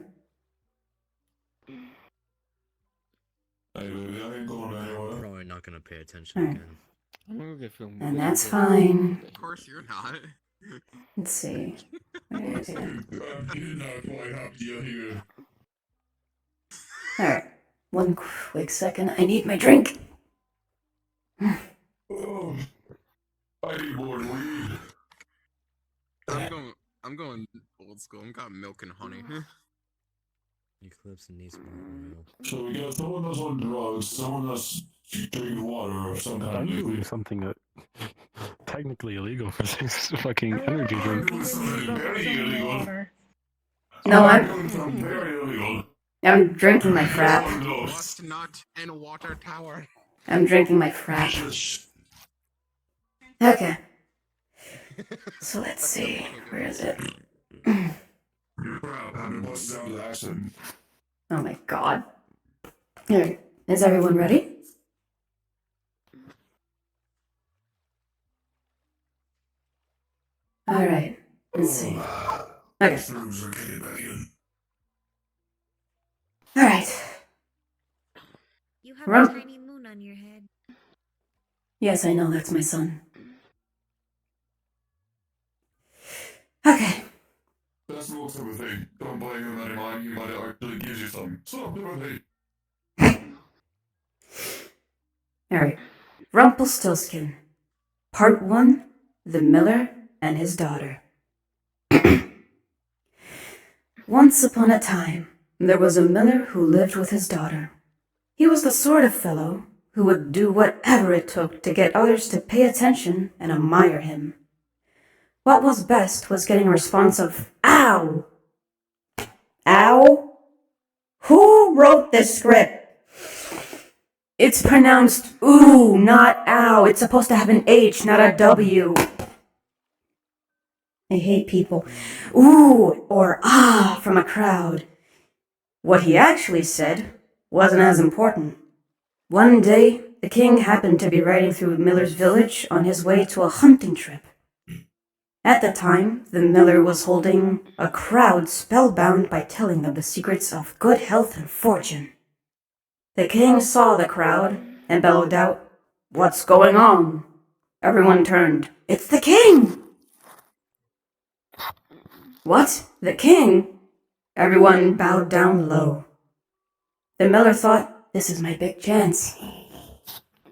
Speaker 21: Probably not gonna pay attention
Speaker 9: Alright.
Speaker 21: again.
Speaker 9: And that's fine.
Speaker 3: Of course you're not.
Speaker 9: Let's see. Alright, one quick second. I need my drink.
Speaker 5: I need more weed.
Speaker 3: I'm going old school. I'm got milk and honey.
Speaker 21: Eclipse and Nice.
Speaker 5: So we got someone that's on drugs, someone that's drinking water, or some kind
Speaker 10: I'm
Speaker 5: of
Speaker 10: doing
Speaker 5: liquid.
Speaker 10: something technically illegal for this fucking energy drink.
Speaker 9: No,
Speaker 5: Very illegal.
Speaker 9: I'm drinking my frap.
Speaker 3: Lust nut and water tower.
Speaker 9: I'm drinking my frap. Okay. So let's see. Where is it? Oh my god. Alright. Is everyone ready? Alright. Let's see. Okay. Alright.
Speaker 22: You have
Speaker 9: Rump-
Speaker 22: a tiny moon on your head.
Speaker 9: Yes, I know, that's my son. Okay.
Speaker 5: That's no sympathy. Don't blame him anymore. He might actually give you some sympathy.
Speaker 9: Alright. Rumpelstiltskin. Part 1. The Miller and his Daughter. Once upon a time, there was a miller who lived with his daughter. He was the sort of fellow who would do whatever it took to get others to pay attention and admire him. What was best was getting a response of, "Ow!" Ow? Who wrote this script? It's pronounced ooh, not ow. It's supposed to have an H, not a W. I hate people. Ooh or ah from a crowd. What he actually said wasn't as important. One day, the king happened to be riding through Miller's village on his way to a hunting trip. At the time, the miller was holding a crowd spellbound by telling them the secrets of good health and fortune. The king saw the crowd and bellowed out, "What's going on?" Everyone turned. "It's the king!" "What? The king?" Everyone bowed down low. The miller thought, "This is my big chance.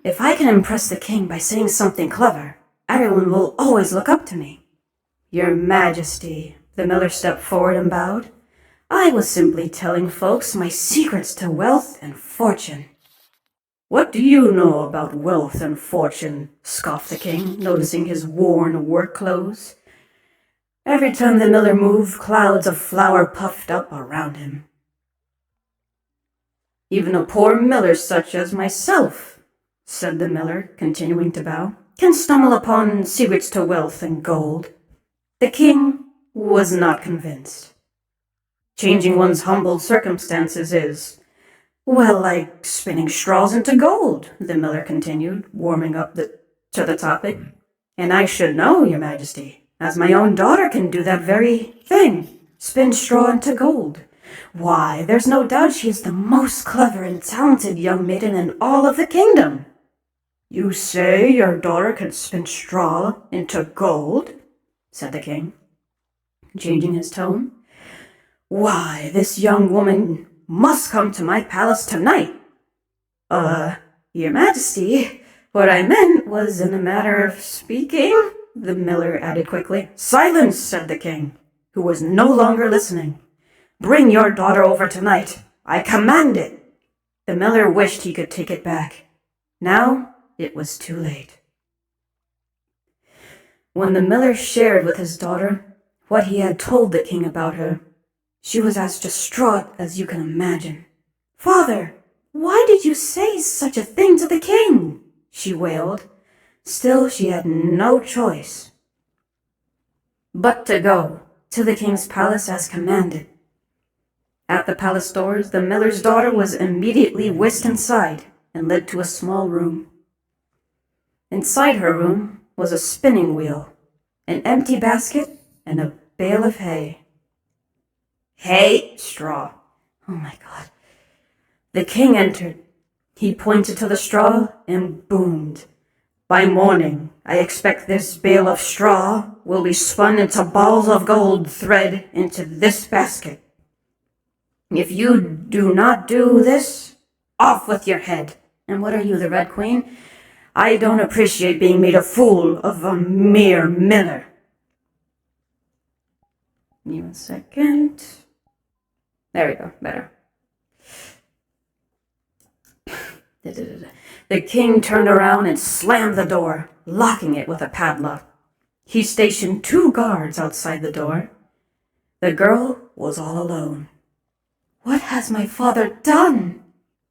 Speaker 9: If I can impress the king by saying something clever, everyone will always look up to me." "Your Majesty," the miller stepped forward and bowed. "I was simply telling folks my secrets to wealth and fortune." "What do you know about wealth and fortune?" scoffed the king, noticing his worn work clothes. Every time the miller moved, clouds of flour puffed up around him. "Even a poor miller such as myself," said the miller, continuing to bow, "can stumble upon secrets to wealth and gold. The king was not convinced. Changing one's humble circumstances is, well, like spinning straws into gold, the miller continued, warming up to the topic. And I should know, your majesty, as my own daughter can do that very thing, spin straw into gold. Why, there's no doubt she is the most clever and talented young maiden in all of the kingdom. You say your daughter can spin straw into gold? Said the king, changing his tone. Why, this young woman must come to my palace tonight. Your majesty, what I meant was in a matter of speaking, the miller added quickly. Silence, said the king, who was no longer listening. Bring your daughter over tonight. I command it. The miller wished he could take it back. Now it was too late. When the miller shared with his daughter what he had told the king about her, she was as distraught as you can imagine. Father, why did you say such a thing to the king? She wailed. Still, she had no choice but to go to the king's palace as commanded. At the palace doors, the miller's daughter was immediately whisked inside and led to a small room. Inside her room was a spinning wheel, an empty basket, and a bale of hay. Hay? Straw. Oh my God. The king entered. He pointed to the straw and boomed. By morning, I expect this bale of straw will be spun into balls of gold thread into this basket. If you do not do this, off with your head. And what are you, the Red Queen? I don't appreciate being made a fool of a mere miller. Give me 1 second. There we go, better. The king turned around and slammed the door, locking it with a padlock. He stationed 2 guards outside the door. The girl was all alone. What has my father done?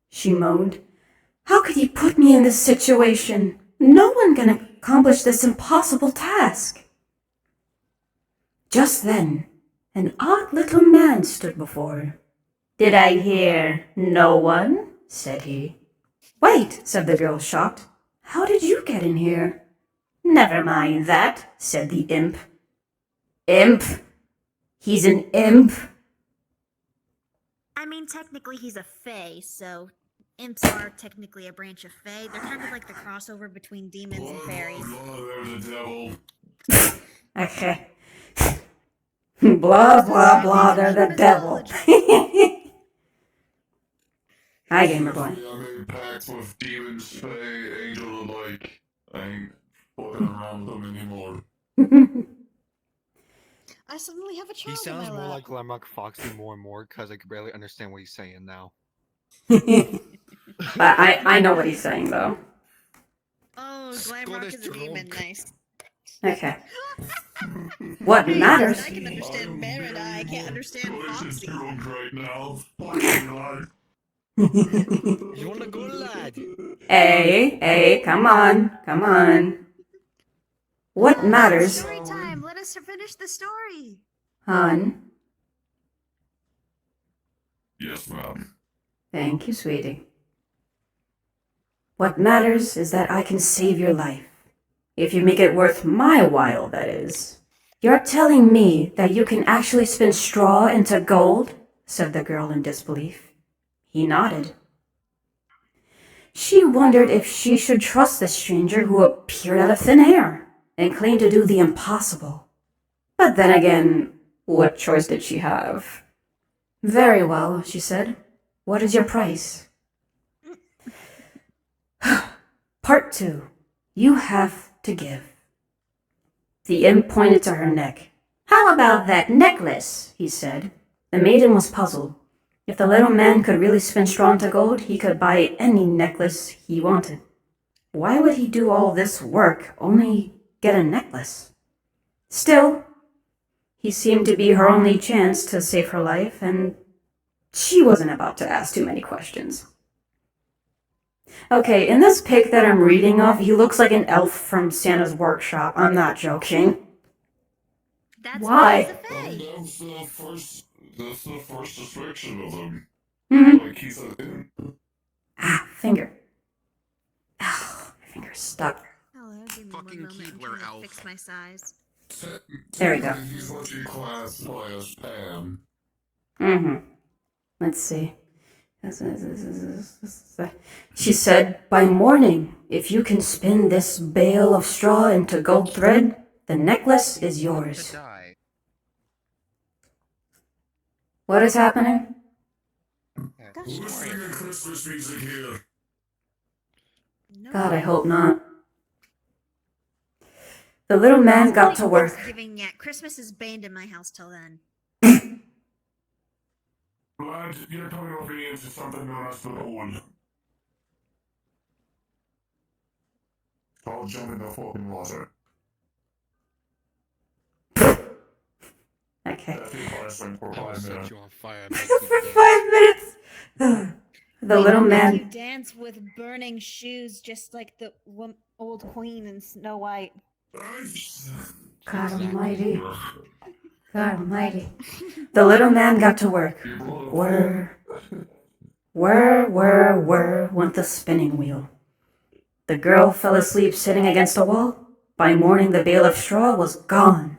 Speaker 9: She moaned. How could he put me in this situation? No one can accomplish this impossible task. Just then, an odd little man stood before her. Did I hear no one? Said he. Wait, said the girl, shocked. How did you get in here? Never mind that, said the imp. Imp? He's an imp?
Speaker 22: I mean, technically he's a fae, so imps are technically a branch of fae. They're kind of like the crossover between demons and fairies.
Speaker 5: There's a devil.
Speaker 9: Okay. Blah, blah, blah, they're the devil. Hi, Gamer Boy.
Speaker 5: I made pacts with demons, fae, angel alike. I ain't fucking around with them anymore.
Speaker 6: I suddenly have a
Speaker 21: He
Speaker 6: child
Speaker 21: sounds
Speaker 6: in my
Speaker 21: more
Speaker 6: lap.
Speaker 21: like Glamrock Foxy more and more because I can barely understand what he's saying now.
Speaker 9: But I know what he's saying, though.
Speaker 6: Oh, Glamrock is a demon, nice.
Speaker 9: Okay. What matters?
Speaker 6: I can understand Merida, I can't understand Foxy.
Speaker 5: Drunk right now. Fucking God.
Speaker 21: You wanna go, lad?
Speaker 9: Hey, come on. What matters,
Speaker 14: Story time. Let us finish the story.
Speaker 9: hon?
Speaker 5: Yes, ma'am.
Speaker 9: Thank you, sweetie. What matters is that I can save your life. If you make it worth my while, that is. You're telling me that you can actually spin straw into gold? Said the girl in disbelief. He nodded. She wondered if she should trust the stranger who appeared out of thin air and claimed to do the impossible. But then again, what choice did she have? Very well, she said. What is your price? Part 2. You have to give. The imp pointed to her neck. How about that necklace? He said. The maiden was puzzled. If the little man could really spin straw into gold, he could buy any necklace he wanted. Why would he do all this work, only get a necklace? Still, he seemed to be her only chance to save her life, and she wasn't about to ask too many questions. Okay, in this pic that I'm reading off, he looks like an elf from Santa's workshop. I'm not joking.
Speaker 6: That's
Speaker 9: Why?
Speaker 6: Why?
Speaker 5: That's the first description of him.
Speaker 9: Mhm.
Speaker 5: Like he's a
Speaker 9: Finger. Oh, my finger's stuck.
Speaker 6: Hello, give me
Speaker 3: Fucking
Speaker 6: one moment. I'm
Speaker 3: Keebler
Speaker 6: trying to
Speaker 3: elf.
Speaker 6: fix my size.
Speaker 9: There we go.
Speaker 5: He's what you classify as spam.
Speaker 9: Mm-hmm. Let's see. She said, by morning, if you can spin this bale of straw into gold thread, the necklace is yours. What is happening?
Speaker 5: Who's singing Christmas music here?
Speaker 9: God, I hope not. The little man got to work.
Speaker 6: Thanksgiving yet. Christmas is banned in my house till then.
Speaker 5: Lad, you're coming over into something known as the hole. I'll jump in the fucking water.
Speaker 9: Okay.
Speaker 5: That is lasting for 5 minutes.
Speaker 10: You on fire.
Speaker 9: For 5 minutes! The little
Speaker 6: You
Speaker 9: man.
Speaker 6: dance with burning shoes just like the old queen in Snow White.
Speaker 9: God almighty. God almighty. The little man got to work. Whir went the spinning wheel. The girl fell asleep sitting against a wall. By morning, the bale of straw was gone.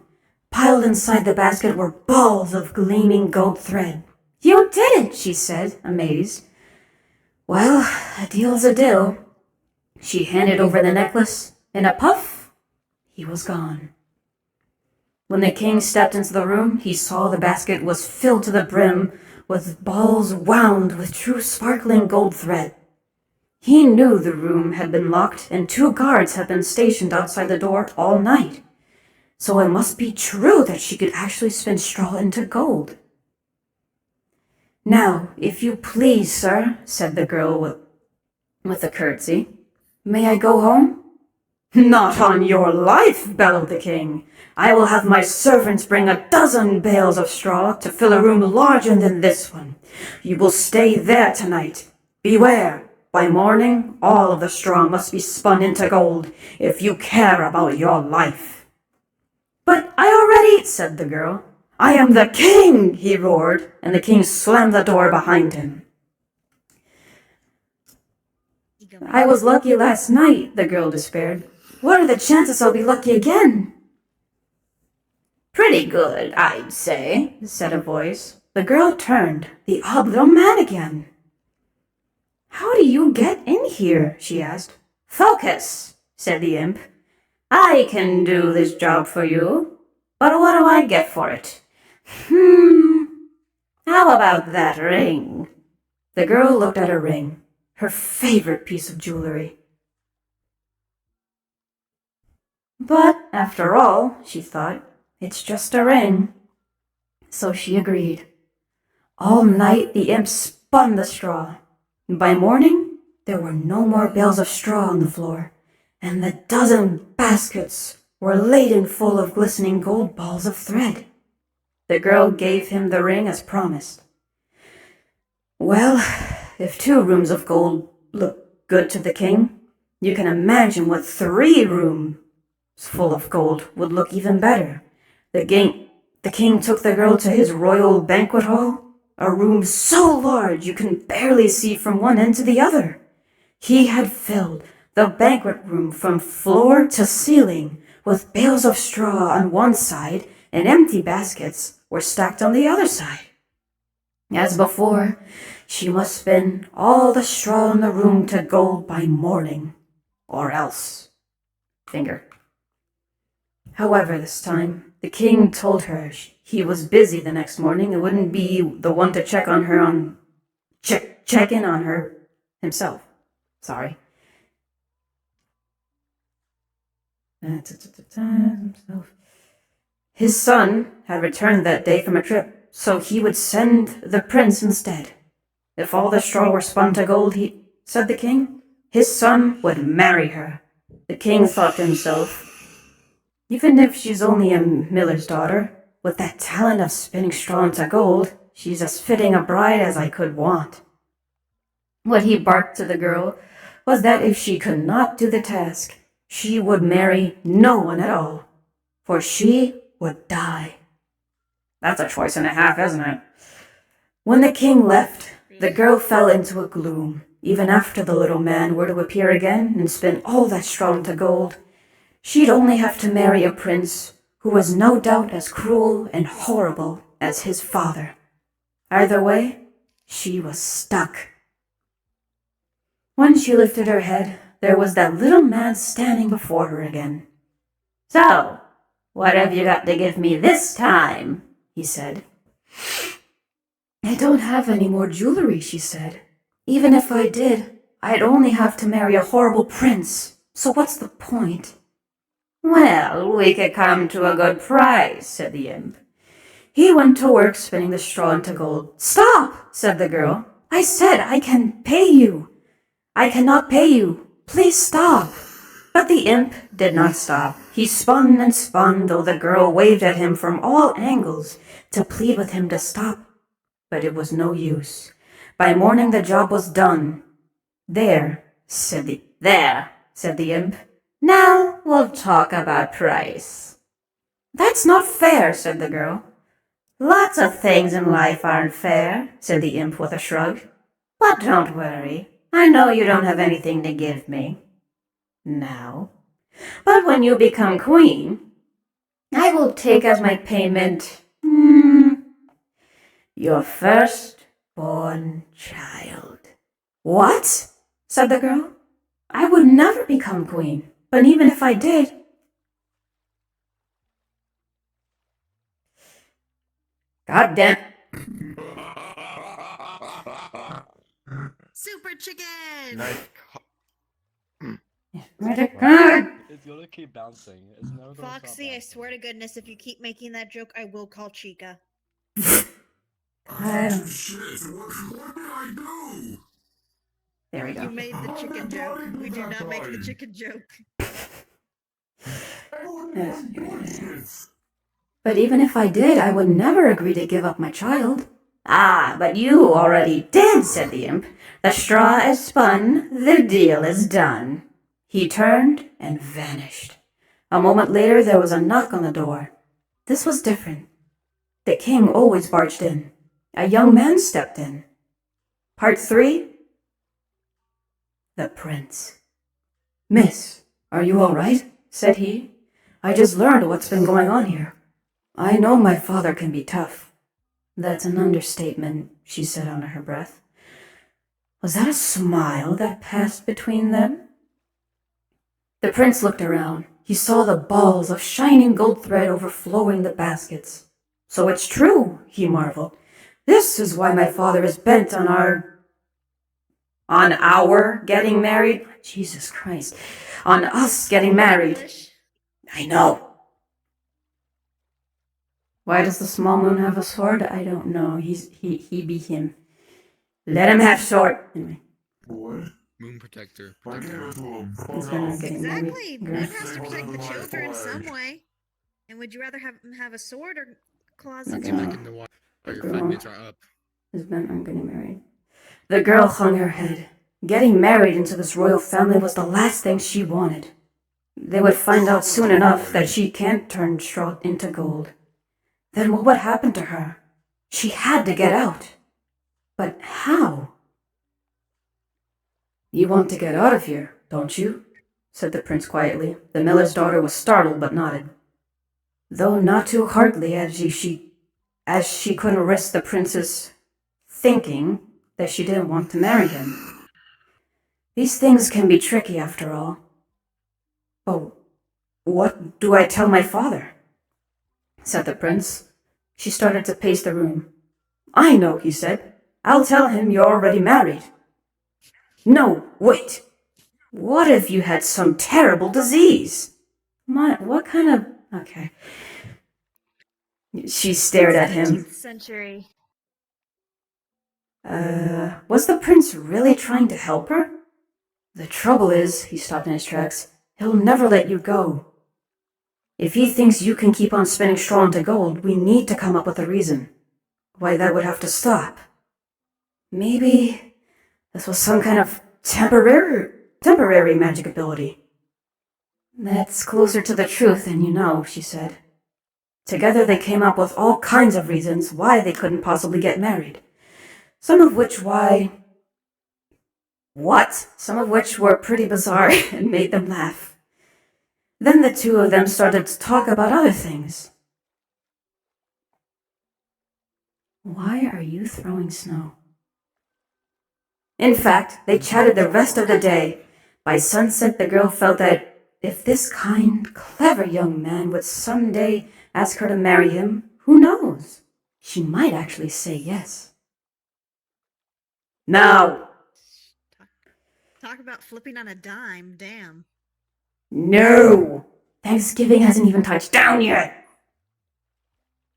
Speaker 9: Piled inside the basket were balls of gleaming gold thread. You did it, she said, amazed. Well, a deal's a deal. She handed over the necklace. In a puff, he was gone. When the king stepped into the room, he saw the basket was filled to the brim with balls wound with true sparkling gold thread. He knew the room had been locked and 2 guards had been stationed outside the door all night. So it must be true that she could actually spin straw into gold. Now, if you please, sir, said the girl with a curtsy, may I go home? Not on your life, bellowed the king. I will have my servants bring 12 bales of straw to fill a room larger than this one. You will stay there tonight. Beware, by morning all of the straw must be spun into gold if you care about your life. But I already, said the girl. I am the king, he roared, and the king slammed the door behind him. I was lucky last night, the girl despaired. What are the chances I'll be lucky again? Pretty good, I'd say, said a voice. The girl turned, the odd little man again. How do you get in here? She asked. Focus, said the imp. I can do this job for you, but what do I get for it? How about that ring? The girl looked at her ring, her favorite piece of jewelry. But after all, she thought, it's just a ring. So she agreed. All night the imp spun the straw. By morning, there were no more bales of straw on the floor, and the 12 baskets were laden full of glistening gold balls of thread. The girl gave him the ring as promised. Well, if 2 rooms of gold look good to the king, you can imagine what 3 rooms full of gold would look even better. The king took the girl to his royal banquet hall, a room so large you can barely see from one end to the other. He had filled the banquet room from floor to ceiling with bales of straw on one side and empty baskets were stacked on the other side. As before, she must spin all the straw in the room to gold by morning, or else. Finger. However, this time, the king told her he was busy the next morning and wouldn't be the one to check in on her himself. Sorry. His son had returned that day from a trip, so he would send the prince instead. If all the straw were spun to gold, said the king, his son would marry her. The king thought to himself, even if she's only a miller's daughter, with that talent of spinning straw into gold, she's as fitting a bride as I could want. What he barked to the girl was that if she could not do the task, she would marry no one at all, for she would die. That's a choice and a half, isn't it? When the king left, the girl fell into a gloom. Even after the little man were to appear again and spin all that straw into gold, she'd only have to marry a prince who was no doubt as cruel and horrible as his father. Either way, she was stuck. When she lifted her head, there was that little man standing before her again. "So, what have you got to give me this time?" he said. "I don't have any more jewelry," she said. "Even if I did, I'd only have to marry a horrible prince. So what's the point?" "Well, we could come to a good price," said the imp. He went to work spinning the straw into gold. "Stop!" said the girl. "I said I can pay you. I cannot pay you. Please stop." But the imp did not stop. He spun and spun, though the girl waved at him from all angles to plead with him to stop. But it was no use. By morning the job was done. There, said the imp. "Now we'll talk about price." "That's not fair," said the girl. "Lots of things in life aren't fair," said the imp with a shrug. "But don't worry. I know you don't have anything to give me now. But when you become queen, I will take as my payment your first-born child." "What?" said the girl. "I would never become queen. But even if I did..." God damn.
Speaker 22: Super chicken!
Speaker 4: Nice.
Speaker 21: It's gonna keep bouncing. It's never gonna stop
Speaker 22: Foxy, I swear to goodness, if you keep making that joke, I will call Chica.
Speaker 9: I don't-
Speaker 5: Shit, what did I do?
Speaker 9: There we go.
Speaker 22: You made the chicken joke. We do not make the chicken joke.
Speaker 9: But even if I did, I would never agree to give up my child. "Ah, but you already did," said the imp. "The straw is spun, the deal is done." He turned and vanished. A moment later, there was a knock on the door. This was different. The king always barged in. A young man stepped in. Part 3. The prince. "Miss, are you all right?" said he. "I just learned what's been going on here. I know my father can be tough." "That's an understatement," she said under her breath. Was that a smile that passed between them? The prince looked around. He saw the balls of shining gold thread overflowing the baskets. "So it's true," he marveled. "This is why my father is bent on our getting married? Jesus Christ. On us getting married. I know. Why does the small moon have a sword? I don't know. He be him. Let him have sword. Anyway.
Speaker 5: What?
Speaker 16: Moon protector.
Speaker 9: He's gonna get married.
Speaker 22: Exactly. Moon has to protect the children in some way. And would you rather have a sword or claws?
Speaker 9: Okay.
Speaker 16: Get back in the water. Your 5 minutes are up.
Speaker 9: I'm getting married. The girl hung her head. Getting married into this royal family was the last thing she wanted. They would find out soon enough that she can't turn straw into gold. Then what would happen to her? She had to get out. But how? "You want to get out of here, don't you?" said the prince quietly. The miller's daughter was startled but nodded, though not too heartily, as she couldn't risk the prince's thinking that she didn't want to marry him. These things can be tricky after all. "Oh, what do I tell my father?" said the prince. She started to pace the room. "I know," he said. "I'll tell him you're already married." "No, wait. What if you had some terrible disease?" What kind of... Okay. She stared at him.
Speaker 22: 17th century.
Speaker 9: Was the prince really trying to help her? "The trouble is," he stopped in his tracks, "he'll never let you go. If he thinks you can keep on spinning straw into gold, we need to come up with a reason why that would have to stop. Maybe this was some kind of temporary magic ability." "That's closer to the truth than you know," she said. Together they came up with all kinds of reasons why they couldn't possibly get married. Some of which were pretty bizarre and made them laugh. Then the two of them started to talk about other things. Why are you throwing snow? In fact, they chatted the rest of the day. By sunset, the girl felt that if this kind, clever young man would someday ask her to marry him, who knows? She might actually say yes. Now!
Speaker 22: Talk about flipping on a dime, damn.
Speaker 9: No! Thanksgiving hasn't even touched down yet!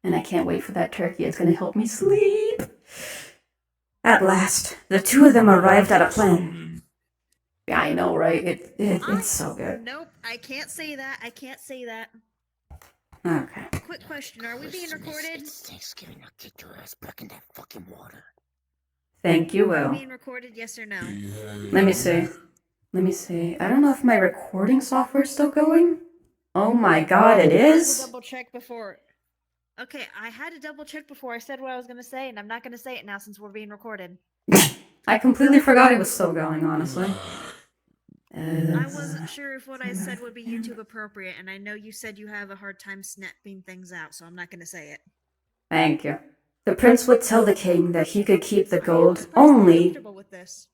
Speaker 9: And I can't wait for that turkey. It's gonna help me sleep. At last, the two of them arrived at a plan. Yeah, I know, right? It's so good.
Speaker 22: Nope, I can't say that. I can't say that.
Speaker 9: Okay.
Speaker 22: Quick question, are we being recorded?
Speaker 21: Thanksgiving, I'll kick your ass back in that fucking water.
Speaker 9: Thank you,
Speaker 22: Are
Speaker 9: Will.
Speaker 22: we being recorded, yes or no?
Speaker 9: Let me see. I don't know if my recording software is still going. Oh my god, it is?
Speaker 22: Double check before. Okay, I had to double check before I said what I was gonna say, and I'm not gonna say it now since we're being recorded.
Speaker 9: I completely forgot it was still going, honestly.
Speaker 22: I wasn't sure if what I said would be YouTube appropriate, and I know you said you have a hard time snapping things out, so I'm not gonna say it.
Speaker 9: Thank you. The prince would tell the king that he could keep the gold only
Speaker 22: With this.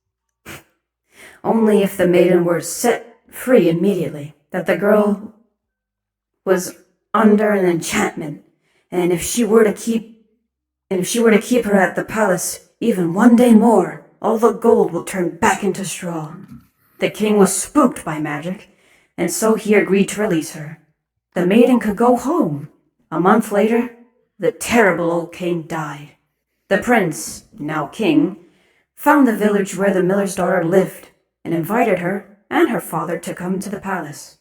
Speaker 9: if the maiden were set free immediately, that the girl was under an enchantment, and if she were to keep her at the palace even one day more, all the gold will turn back into straw. The king was spooked by magic, and so he agreed to release her. The maiden could go home. A month later, the terrible old king died. The prince, now king, found the village where the miller's daughter lived, and invited her and her father to come to the palace.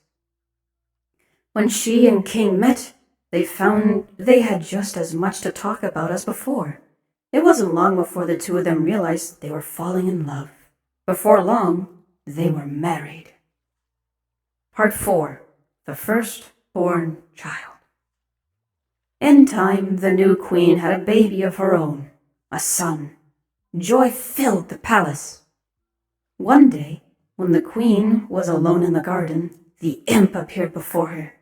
Speaker 9: When she and king met, they found they had just as much to talk about as before. It wasn't long before the two of them realized they were falling in love. Before long, they were married. Part 4. The Firstborn Child. In time, the new queen had a baby of her own, a son. Joy filled the palace. One day, when the queen was alone in the garden, the imp appeared before her.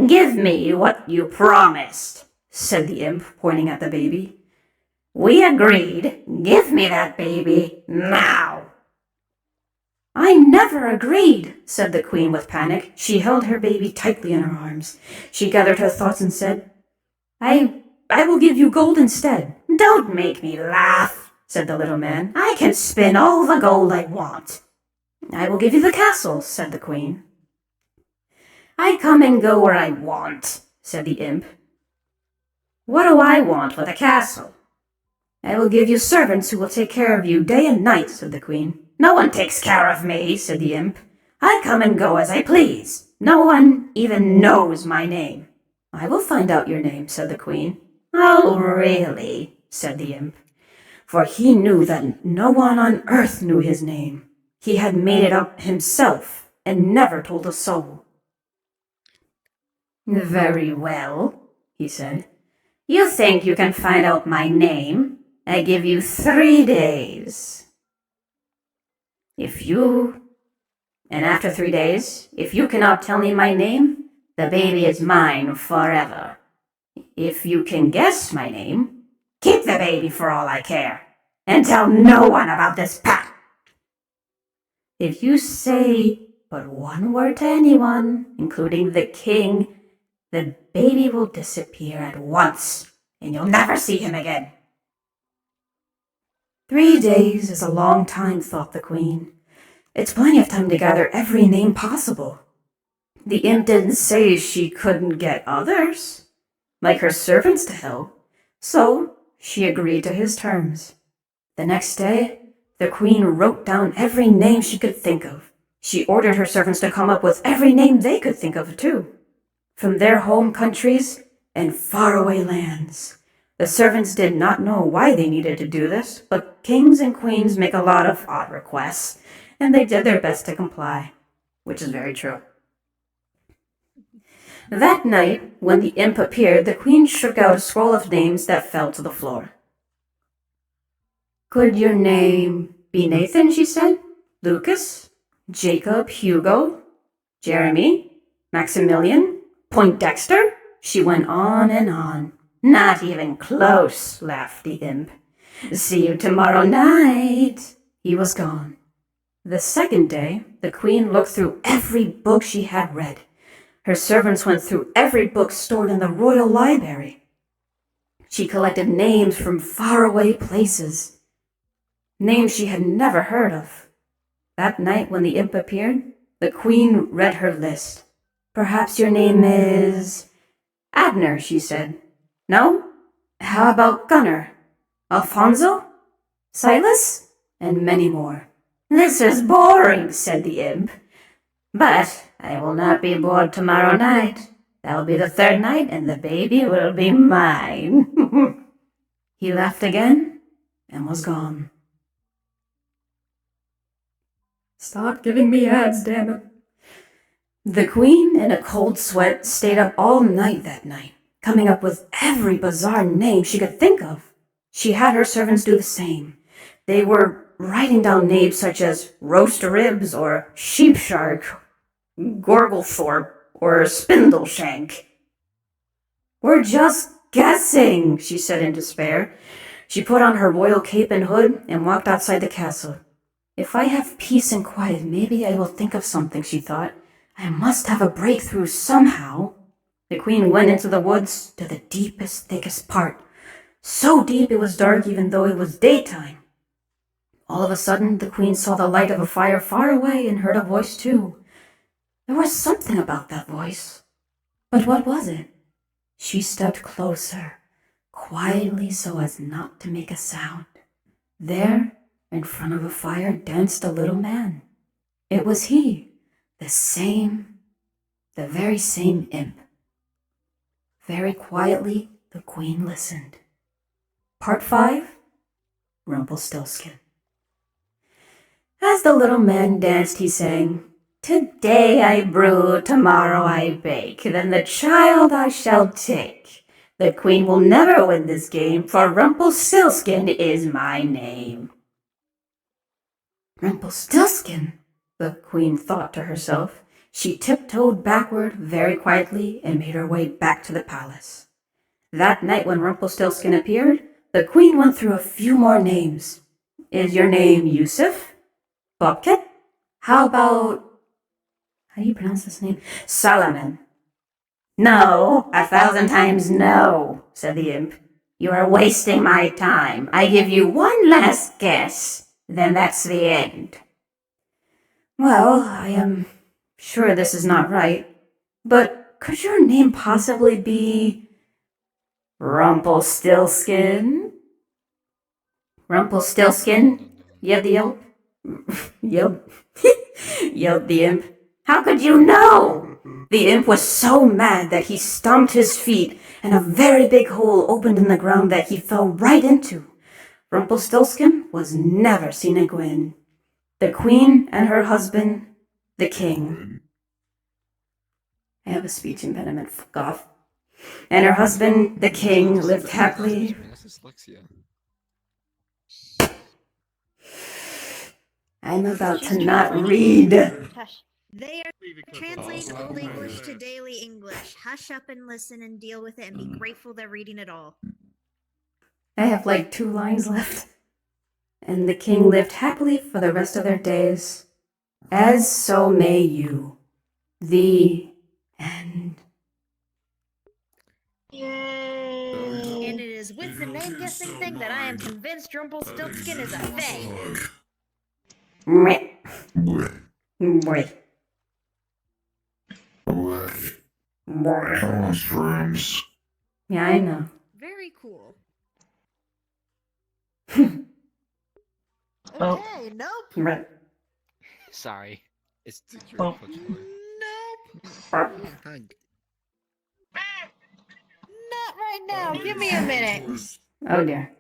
Speaker 9: "Give me what you promised," said the imp, pointing at the baby. "We agreed. Give me that baby now." "I never agreed," said the queen with panic. She held her baby tightly in her arms. She gathered her thoughts and said, I will give you gold instead." "Don't make me laugh," said the little man. "I can spin all the gold I want." "I will give you the castle," said the queen. "I come and go where I want," said the imp. "What do I want with a castle?" "I will give you servants who will take care of you day and night," said the queen. "No one takes care of me," said the imp. "I come and go as I please. No one even knows my name." "I will find out your name," said the queen. "Oh, really?" said the imp. For he knew that no one on earth knew his name. He had made it up himself and never told a soul. "Very well," he said. "You think you can find out my name? I give you 3 days. And after 3 days, if you cannot tell me my name, the baby is mine forever. If you can guess my name, keep the baby for all I care, and tell no one about this pact. If you say but one word to anyone, including the king, the baby will disappear at once, and you'll never see him again." 3 days is a long time, thought the queen. It's plenty of time to gather every name possible. The imp didn't say she couldn't get others, like her servants, to help, so she agreed to his terms. The next day, the queen wrote down every name she could think of. She ordered her servants to come up with every name they could think of, too, from their home countries and faraway lands. The servants did not know why they needed to do this, but kings and queens make a lot of odd requests, and they did their best to comply, which is very true. That night, when the imp appeared, the queen shook out a scroll of names that fell to the floor. Could your name be Nathan, she said? Lucas? Jacob? Hugo? Jeremy? Maximilian? Poindexter? She went on and on. Not even close, laughed the imp. See you tomorrow night. He was gone. The second day, the queen looked through every book she had read. Her servants went through every book stored in the royal library. She collected names from faraway places, names she had never heard of. That night when the imp appeared, the queen read her list. Perhaps your name is Abner, she said. No? How about Gunnar? Alfonso? Silas? And many more. This is boring, said the imp. But I will not be bored tomorrow night. That'll be the third night, and the baby will be mine. He laughed again and was gone. Stop giving me ads, damn it. The queen, in a cold sweat, stayed up all night that night, coming up with every bizarre name she could think of. She had her servants do the same. They were writing down names such as roast ribs or sheep shark, Gorglethorpe or Spindleshank. We're just guessing, she said in despair. She put on her royal cape and hood and walked outside the castle. If I have peace and quiet, maybe I will think of something, she thought. I must have a breakthrough somehow. The queen went into the woods to the deepest, thickest part. So deep it was dark even though it was daytime. All of a sudden, the queen saw the light of a fire far away and heard a voice too. There was something about that voice. But what was it? She stepped closer, quietly so as not to make a sound. There, in front of a fire, danced a little man. It was he, the very same imp. Very quietly, the queen listened. Part 5, Rumpelstiltskin. As the little man danced, he sang, Today I brew, tomorrow I bake, then the child I shall take. The queen will never win this game, for Rumpelstiltskin is my name. Rumpelstiltskin, the queen thought to herself. She tiptoed backward very quietly and made her way back to the palace. That night when Rumpelstiltskin appeared, the queen went through a few more names. Is your name Yusuf? Bobcat? How about... How do you pronounce this name? Solomon. No, 1,000 times no, said the imp. You are wasting my time. I give you one last guess. Then that's the end. Well, I am sure this is not right, but could your name possibly be Rumpelstiltskin? Rumpelstiltskin? Yelled the imp. Yelled the imp. How could you know? The imp was so mad that he stomped his feet, and a very big hole opened in the ground that he fell right into. Rumpelstiltskin was never seen again. The queen and her husband, the king. I have a speech impediment, fuck off. And her husband, the king, lived happily. I'm about to not read.
Speaker 22: They are translating Old English to Daily English. Hush up and listen and deal with it and be grateful they're reading it all.
Speaker 9: I have like 2 lines left. And the king lived happily for the rest of their days. As so may you. The end.
Speaker 22: Yay! And it is with the name guessing thing that I am convinced Rumpelstiltskin is a fae.
Speaker 9: Meh. Yeah, I know.
Speaker 22: Very cool.
Speaker 9: Oh.
Speaker 22: Okay, nope.
Speaker 9: Right.
Speaker 21: Sorry. It's
Speaker 9: Oh.
Speaker 22: Not right now. Give me a minute.
Speaker 9: Oh dear.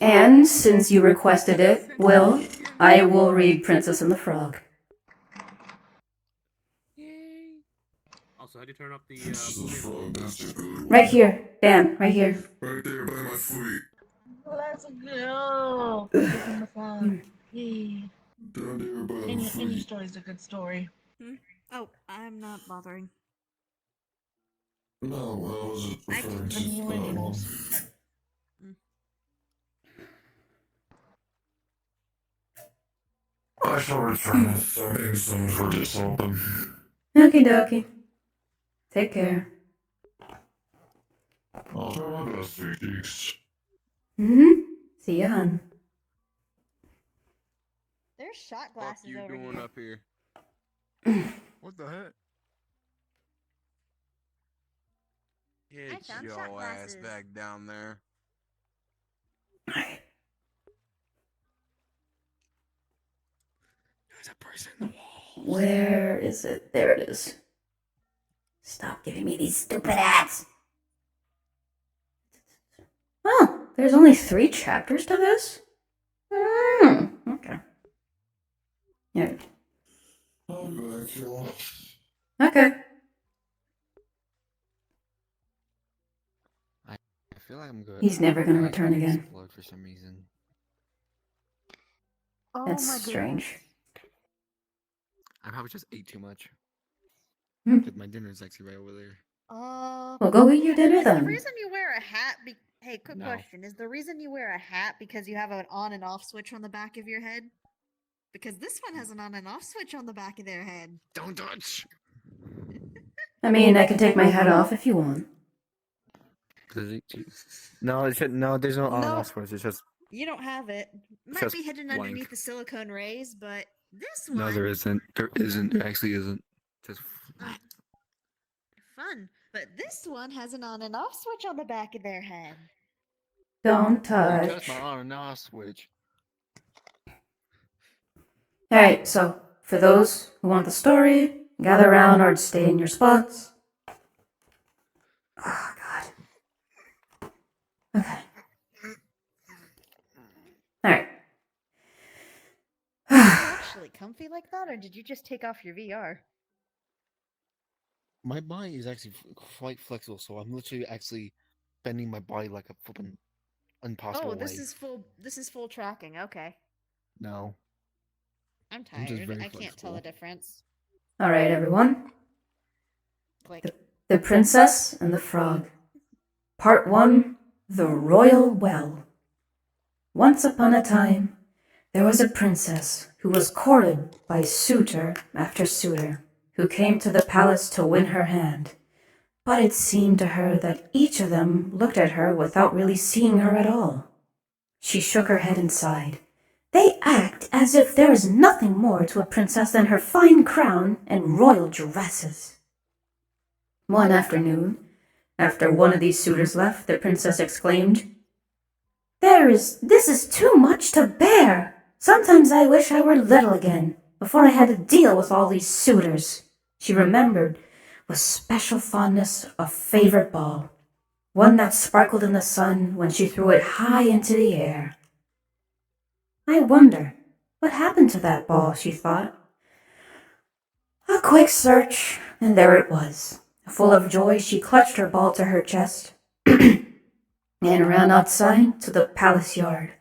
Speaker 9: And since you requested it, I will read Princess and the Frog.
Speaker 20: Also, how do you turn up the?
Speaker 5: This is a frog. That's a good one.
Speaker 9: Right here. Bam, right here.
Speaker 5: Right there by my feet.
Speaker 2: Let's go. Open the phone. Yay.
Speaker 5: Down there by the
Speaker 2: Any
Speaker 5: feet.
Speaker 2: story's a good story.
Speaker 22: Oh, I'm not bothering.
Speaker 5: No, I wasn't referring to
Speaker 2: you
Speaker 5: that
Speaker 2: and
Speaker 5: one. I shall return if something soon for this open.
Speaker 9: Okie dokie. Take care.
Speaker 5: I'll try my best, sweet geeks.
Speaker 9: See ya, hun.
Speaker 22: There's shot
Speaker 3: What
Speaker 22: glasses
Speaker 3: you
Speaker 22: over
Speaker 3: doing
Speaker 22: here.
Speaker 3: up here? What the heck? Get
Speaker 22: found
Speaker 3: your
Speaker 22: shot
Speaker 3: ass
Speaker 22: glasses.
Speaker 3: back down there. There's a person in the wall.
Speaker 9: Where is it? There it is. Stop giving me these stupid ads. Oh, there's only 3 chapters to this? Okay. Yeah.
Speaker 5: I'm back, y'all.
Speaker 9: Okay.
Speaker 16: I feel like I'm good.
Speaker 9: He's never gonna return again.
Speaker 16: Explode for some reason.
Speaker 22: Oh
Speaker 9: That's
Speaker 22: my
Speaker 9: strange.
Speaker 16: I probably just ate too much.
Speaker 9: Hmm.
Speaker 16: But my dinner's actually right over there.
Speaker 9: Well, go eat your dinner
Speaker 22: Is the
Speaker 9: then.
Speaker 22: reason you wear a hat hey, quick
Speaker 16: No.
Speaker 22: question. Is the reason you wear a hat because you have an on and off switch on the back of your head? Because this one has an on and off switch on the back of their head.
Speaker 3: Don't touch.
Speaker 9: I mean, I can take my hat off if you want.
Speaker 16: No, no. There's no on
Speaker 22: No.
Speaker 16: off switch. It's just
Speaker 22: You don't have it. Might
Speaker 16: Just
Speaker 22: be hidden
Speaker 16: blank.
Speaker 22: underneath the silicone rays, but this one
Speaker 16: no. There isn't. There isn't. There actually isn't. Just
Speaker 22: fun. But this one has an on and off switch on the back of their head.
Speaker 9: Don't
Speaker 16: touch
Speaker 9: touch.
Speaker 16: my on and off switch.
Speaker 9: Alright, so for those who want the story, gather around or stay in your spots. Oh, God. Okay. Alright.
Speaker 22: Actually comfy like that, or did you just take off your VR?
Speaker 16: My body is actually quite flexible, so I'm literally actually bending my body like a flippin' impossible
Speaker 22: Oh, this
Speaker 16: way.
Speaker 22: is full. This is full tracking. Okay,
Speaker 16: No.
Speaker 22: I'm
Speaker 16: I'm just
Speaker 22: tired.
Speaker 16: very
Speaker 22: I can't tell
Speaker 16: flexible.
Speaker 22: the difference.
Speaker 9: Alright, everyone.
Speaker 22: Click.
Speaker 9: The Princess and the Frog. Part 1, The Royal Well. Once upon a time, there was a princess who was courted by suitor after suitor, who came to the palace to win her hand. But it seemed to her that each of them looked at her without really seeing her at all. She shook her head and sighed. They act as if there is nothing more to a princess than her fine crown and royal dresses. One afternoon, after one of these suitors left, the princess exclaimed, This is too much to bear. Sometimes I wish I were little again, before I had to deal with all these suitors. She remembered with special fondness a favorite ball, one that sparkled in the sun when she threw it high into the air. I wonder what happened to that ball, she thought. A quick search, and there it was. Full of joy, she clutched her ball to her chest and ran outside to the palace yard,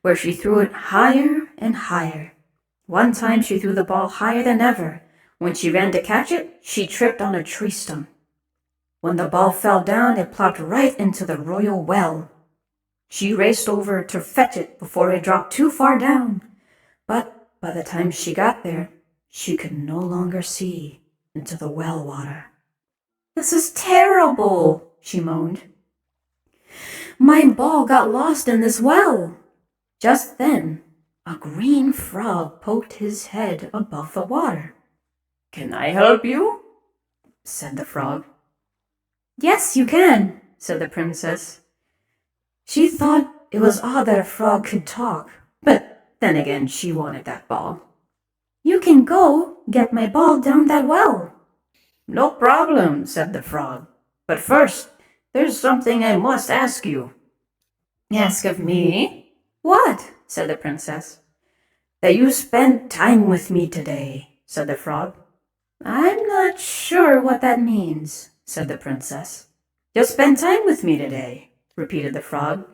Speaker 9: where she threw it higher and higher. One time she threw the ball higher than ever. When she ran to catch it, she tripped on a tree stump. When the ball fell down, it plopped right into the royal well. She raced over to fetch it before it dropped too far down. But by the time she got there, she could no longer see into the well water. This is terrible, she moaned. My ball got lost in this well. Just then, a green frog poked his head above the water. Can I help you? Said the frog. Yes, you can, said the princess. She thought it was odd that a frog could talk, but then again she wanted that ball. You can go get my ball down that well. No problem, said the frog. But first, there's something I must ask you. Ask of me? What? Said the princess. That you spent time with me today, said the frog. I'm not sure what that means, said the princess. You'll spend time with me today, repeated the frog.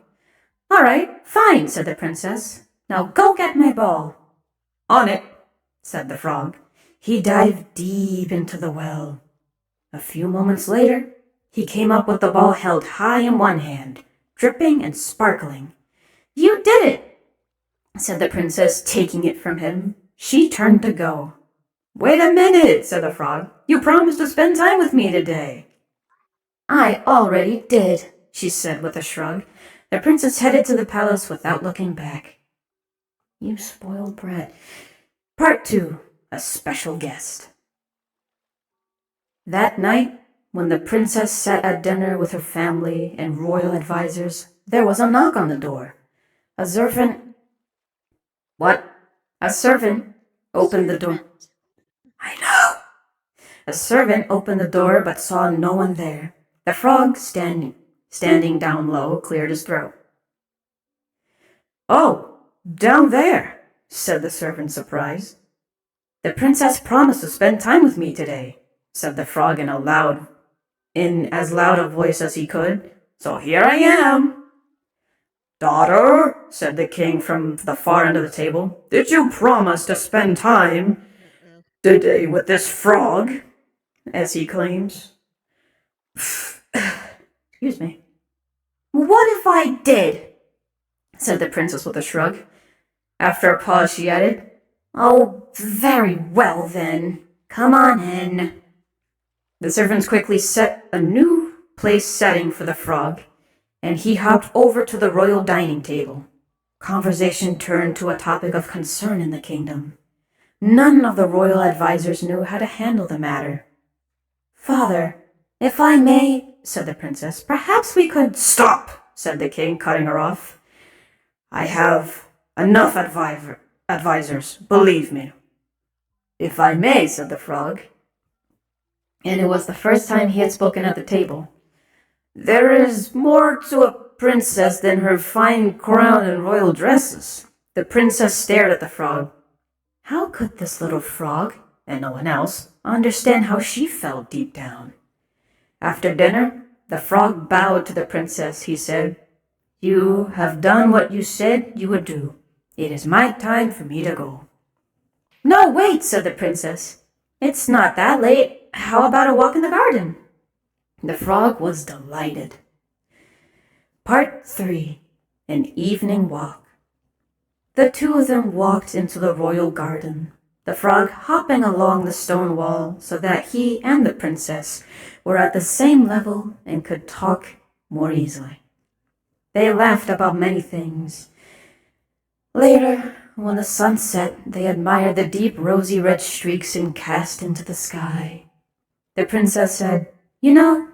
Speaker 9: All right, fine, said the princess. Now go get my ball. On it, said the frog. He dived deep into the well. A few moments later, he came up with the ball held high in one hand, dripping and sparkling. You did it, said the princess, taking it from him. She turned to go. Wait a minute, said the frog. You promised to spend time with me today. I already did, she said with a shrug. The princess headed to the palace without looking back. You spoiled brat. Part 2. A special guest. That night, when the princess sat at dinner with her family and royal advisors, there was a knock on the door. A servant... What? A servant opened the door. I know. A servant opened the door but saw no one there. The frog, standing down low, cleared his throat. Oh, down there, said the servant, surprised. The princess promised to spend time with me today, said the frog in as loud a voice as he could. So here I am. Daughter, said the king from the far end of the table, did you promise to spend time today with this frog, as he claims? Excuse me. What if I did? Said the princess with a shrug. After a pause, she added, Oh, very well then. Come on in. The servants quickly set a new place setting for the frog, and he hopped over to the royal dining table. Conversation turned to a topic of concern in the kingdom. None of the royal advisors knew how to handle the matter. Father, if I may, said the princess, perhaps we could... Stop, said the king, cutting her off. I have enough advisors, believe me. If I may, said the frog, and it was the first time he had spoken at the table. There is more to a princess than her fine crown and royal dresses. The princess stared at the frog. How could this little frog, and no one else, understand how she felt deep down? After dinner, the frog bowed to the princess. He said, You have done what you said you would do. It is my time for me to go. No, wait, said the princess. It's not that late. How about a walk in the garden? The frog was delighted. Part 3. An evening walk. The two of them walked into the royal garden, the frog hopping along the stone wall so that he and the princess were at the same level and could talk more easily. They laughed about many things. Later, when the sun set, they admired the deep rosy red streaks cast into the sky. The princess said, You know,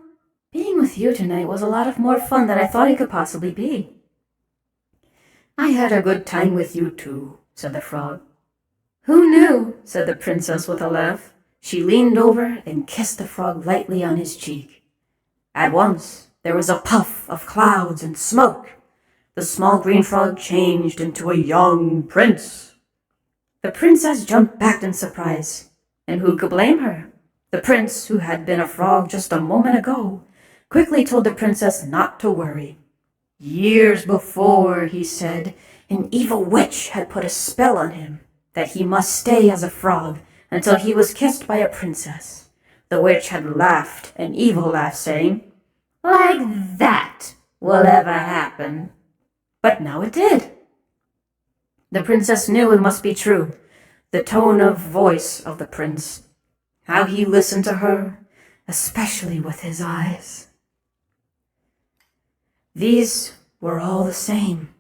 Speaker 9: being with you tonight was a lot more fun than I thought it could possibly be. I had a good time with you too, said the frog. Who knew, said the princess with a laugh. She leaned over and kissed the frog lightly on his cheek. At once, there was a puff of clouds and smoke. The small green frog changed into a young prince. The princess jumped back in surprise, and who could blame her? The prince, who had been a frog just a moment ago, quickly told the princess not to worry. Years before, he said, an evil witch had put a spell on him, that he must stay as a frog until he was kissed by a princess. The witch had laughed an evil laugh, saying, Like that will ever happen. But now it did. The princess knew it must be true. The tone of voice of the prince, how he listened to her, especially with his eyes. These were all the same.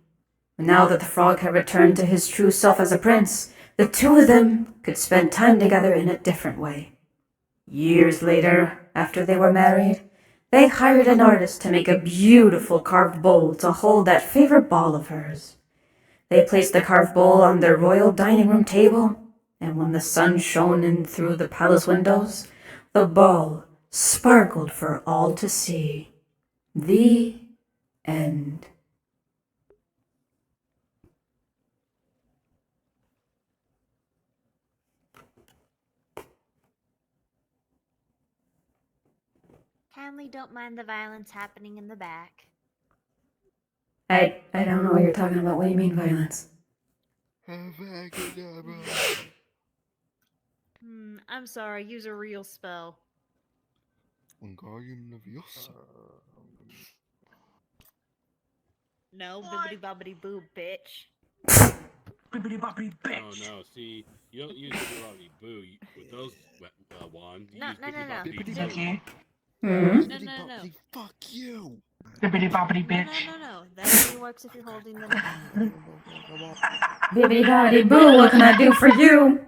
Speaker 9: Now that the frog had returned to his true self as a prince, the two of them could spend time together in a different way. Years later, after they were married, they hired an artist to make a beautiful carved bowl to hold that favorite ball of hers. They placed the carved bowl on their royal dining room table, and when the sun shone in through the palace windows, the ball sparkled for all to see. The end.
Speaker 14: Kindly don't mind the violence happening in the back.
Speaker 9: I don't know what you're talking about. What do you mean violence?
Speaker 14: I'm sorry, use a real spell. No, bibbidi bobbidi boo, bitch.
Speaker 2: Bibbidi bobbidi bitch.
Speaker 20: Oh no, see, you don't use bibbidi boo with those wands. You
Speaker 14: No,
Speaker 20: use
Speaker 14: no, no, no.
Speaker 20: bibbidi
Speaker 2: Okay.
Speaker 14: No.
Speaker 16: Fuck you.
Speaker 2: Bibbidi bobbidi bitch.
Speaker 14: No. That only works if you're holding the knife.
Speaker 9: Bibbidi bobbidi boo, what can I do for you?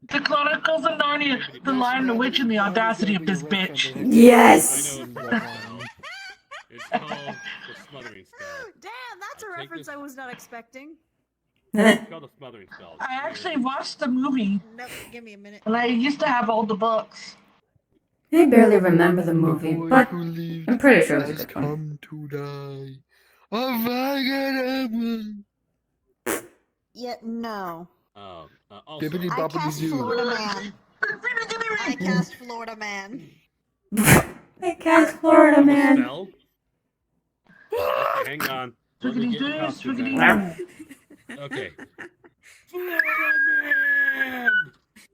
Speaker 2: The Chronicles of Narnia, The Lion, the Witch, and the Audacity of this bitch.
Speaker 9: Yes!
Speaker 20: It's called the smothering spell.
Speaker 6: Damn, that's a reference I was not expecting.
Speaker 20: It's called the smothering spell.
Speaker 2: I actually watched the movie,
Speaker 6: Nope, give me a minute.
Speaker 2: and I used to have all the books.
Speaker 9: I barely remember the movie, but I'm pretty sure it was a good one.
Speaker 16: To die. A vagabond.
Speaker 6: Yeah, no.
Speaker 20: Also,
Speaker 16: Bibbidi
Speaker 6: I
Speaker 16: bobbidi
Speaker 6: cast
Speaker 16: doo.
Speaker 6: Florida Man. I cast Florida Man.
Speaker 9: I cast Florida Man.
Speaker 20: spell? Okay, hang on. Let me get in costume then. Okay. Florida Man!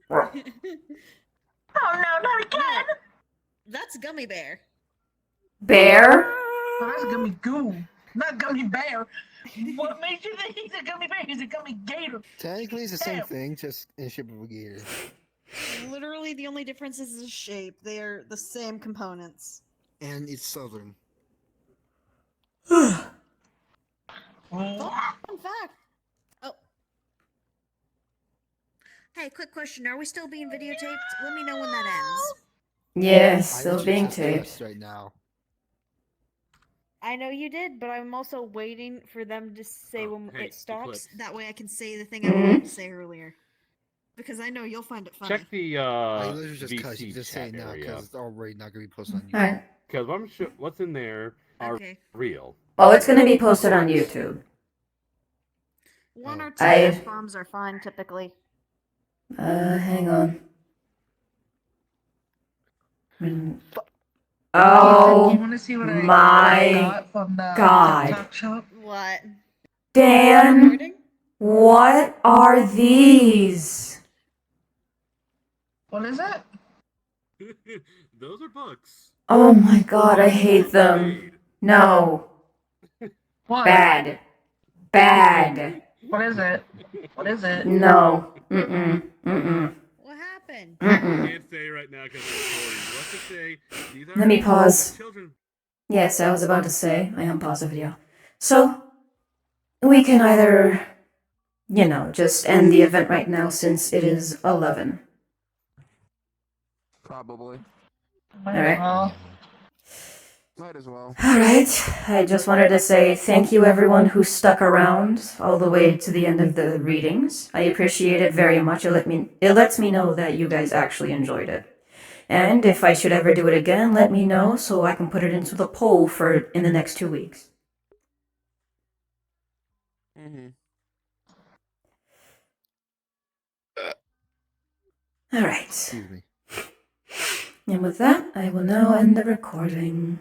Speaker 2: Oh no, not again!
Speaker 6: That's Gummy Bear.
Speaker 9: Bear?
Speaker 2: Oh, that's Gummy Goo, not Gummy Bear. What makes you think he's a Gummy Bear? He's a Gummy Gator.
Speaker 16: Technically, it's the same thing, just in the shape of a gator.
Speaker 6: Literally, the only difference is the shape. They are the same components.
Speaker 16: And it's southern.
Speaker 6: Fun fact. Oh. Hey, quick question. Are we still being videotaped? Let me know when that ends.
Speaker 9: Yes, still being taped.
Speaker 16: Right now.
Speaker 6: I know you did, but I'm also waiting for them to say when
Speaker 20: hey,
Speaker 6: it stops.
Speaker 20: Eclipse.
Speaker 6: That way I can say the thing I wanted to say earlier. Because I know you'll find it funny.
Speaker 20: Check the
Speaker 16: I literally just cut
Speaker 20: VC
Speaker 16: you. Just
Speaker 20: chat
Speaker 16: saying now,
Speaker 20: area.
Speaker 16: because it's already not going to be posted on YouTube.
Speaker 9: Alright.
Speaker 20: Because I'm sure what's in there are
Speaker 6: Okay.
Speaker 20: real.
Speaker 9: Well, it's gonna be posted on YouTube.
Speaker 6: One or two
Speaker 9: I-
Speaker 6: F-bombs are fine, typically.
Speaker 9: Hang on. Oh
Speaker 2: You wanna see what I
Speaker 9: my
Speaker 2: got from the
Speaker 9: God.
Speaker 2: TikTok shop?
Speaker 6: What?
Speaker 9: Dan, what are these?
Speaker 2: What is it?
Speaker 20: Those are books.
Speaker 9: Oh my God, I hate them. No.
Speaker 2: What?
Speaker 9: Bad. Bad.
Speaker 2: What is it? What is it?
Speaker 9: No. Mm-mm. Mm-mm.
Speaker 6: What happened?
Speaker 20: I
Speaker 9: Mm-mm.
Speaker 20: can't say right now because it's recording. Let's just say these are
Speaker 9: Let me pause.
Speaker 20: children.
Speaker 9: Yes, I was about to say, I unpause the video. So, we can either, just end the event right now since it is 11.
Speaker 3: Probably.
Speaker 9: Alright.
Speaker 3: Might as well.
Speaker 9: Alright, I just wanted to say thank you everyone who stuck around all the way to the end of the readings. I appreciate it very much. It lets me know that you guys actually enjoyed it. And if I should ever do it again, let me know so I can put it into the poll for in the next 2 weeks. Alright.
Speaker 16: Excuse me.
Speaker 9: And with that, I will now end the recording.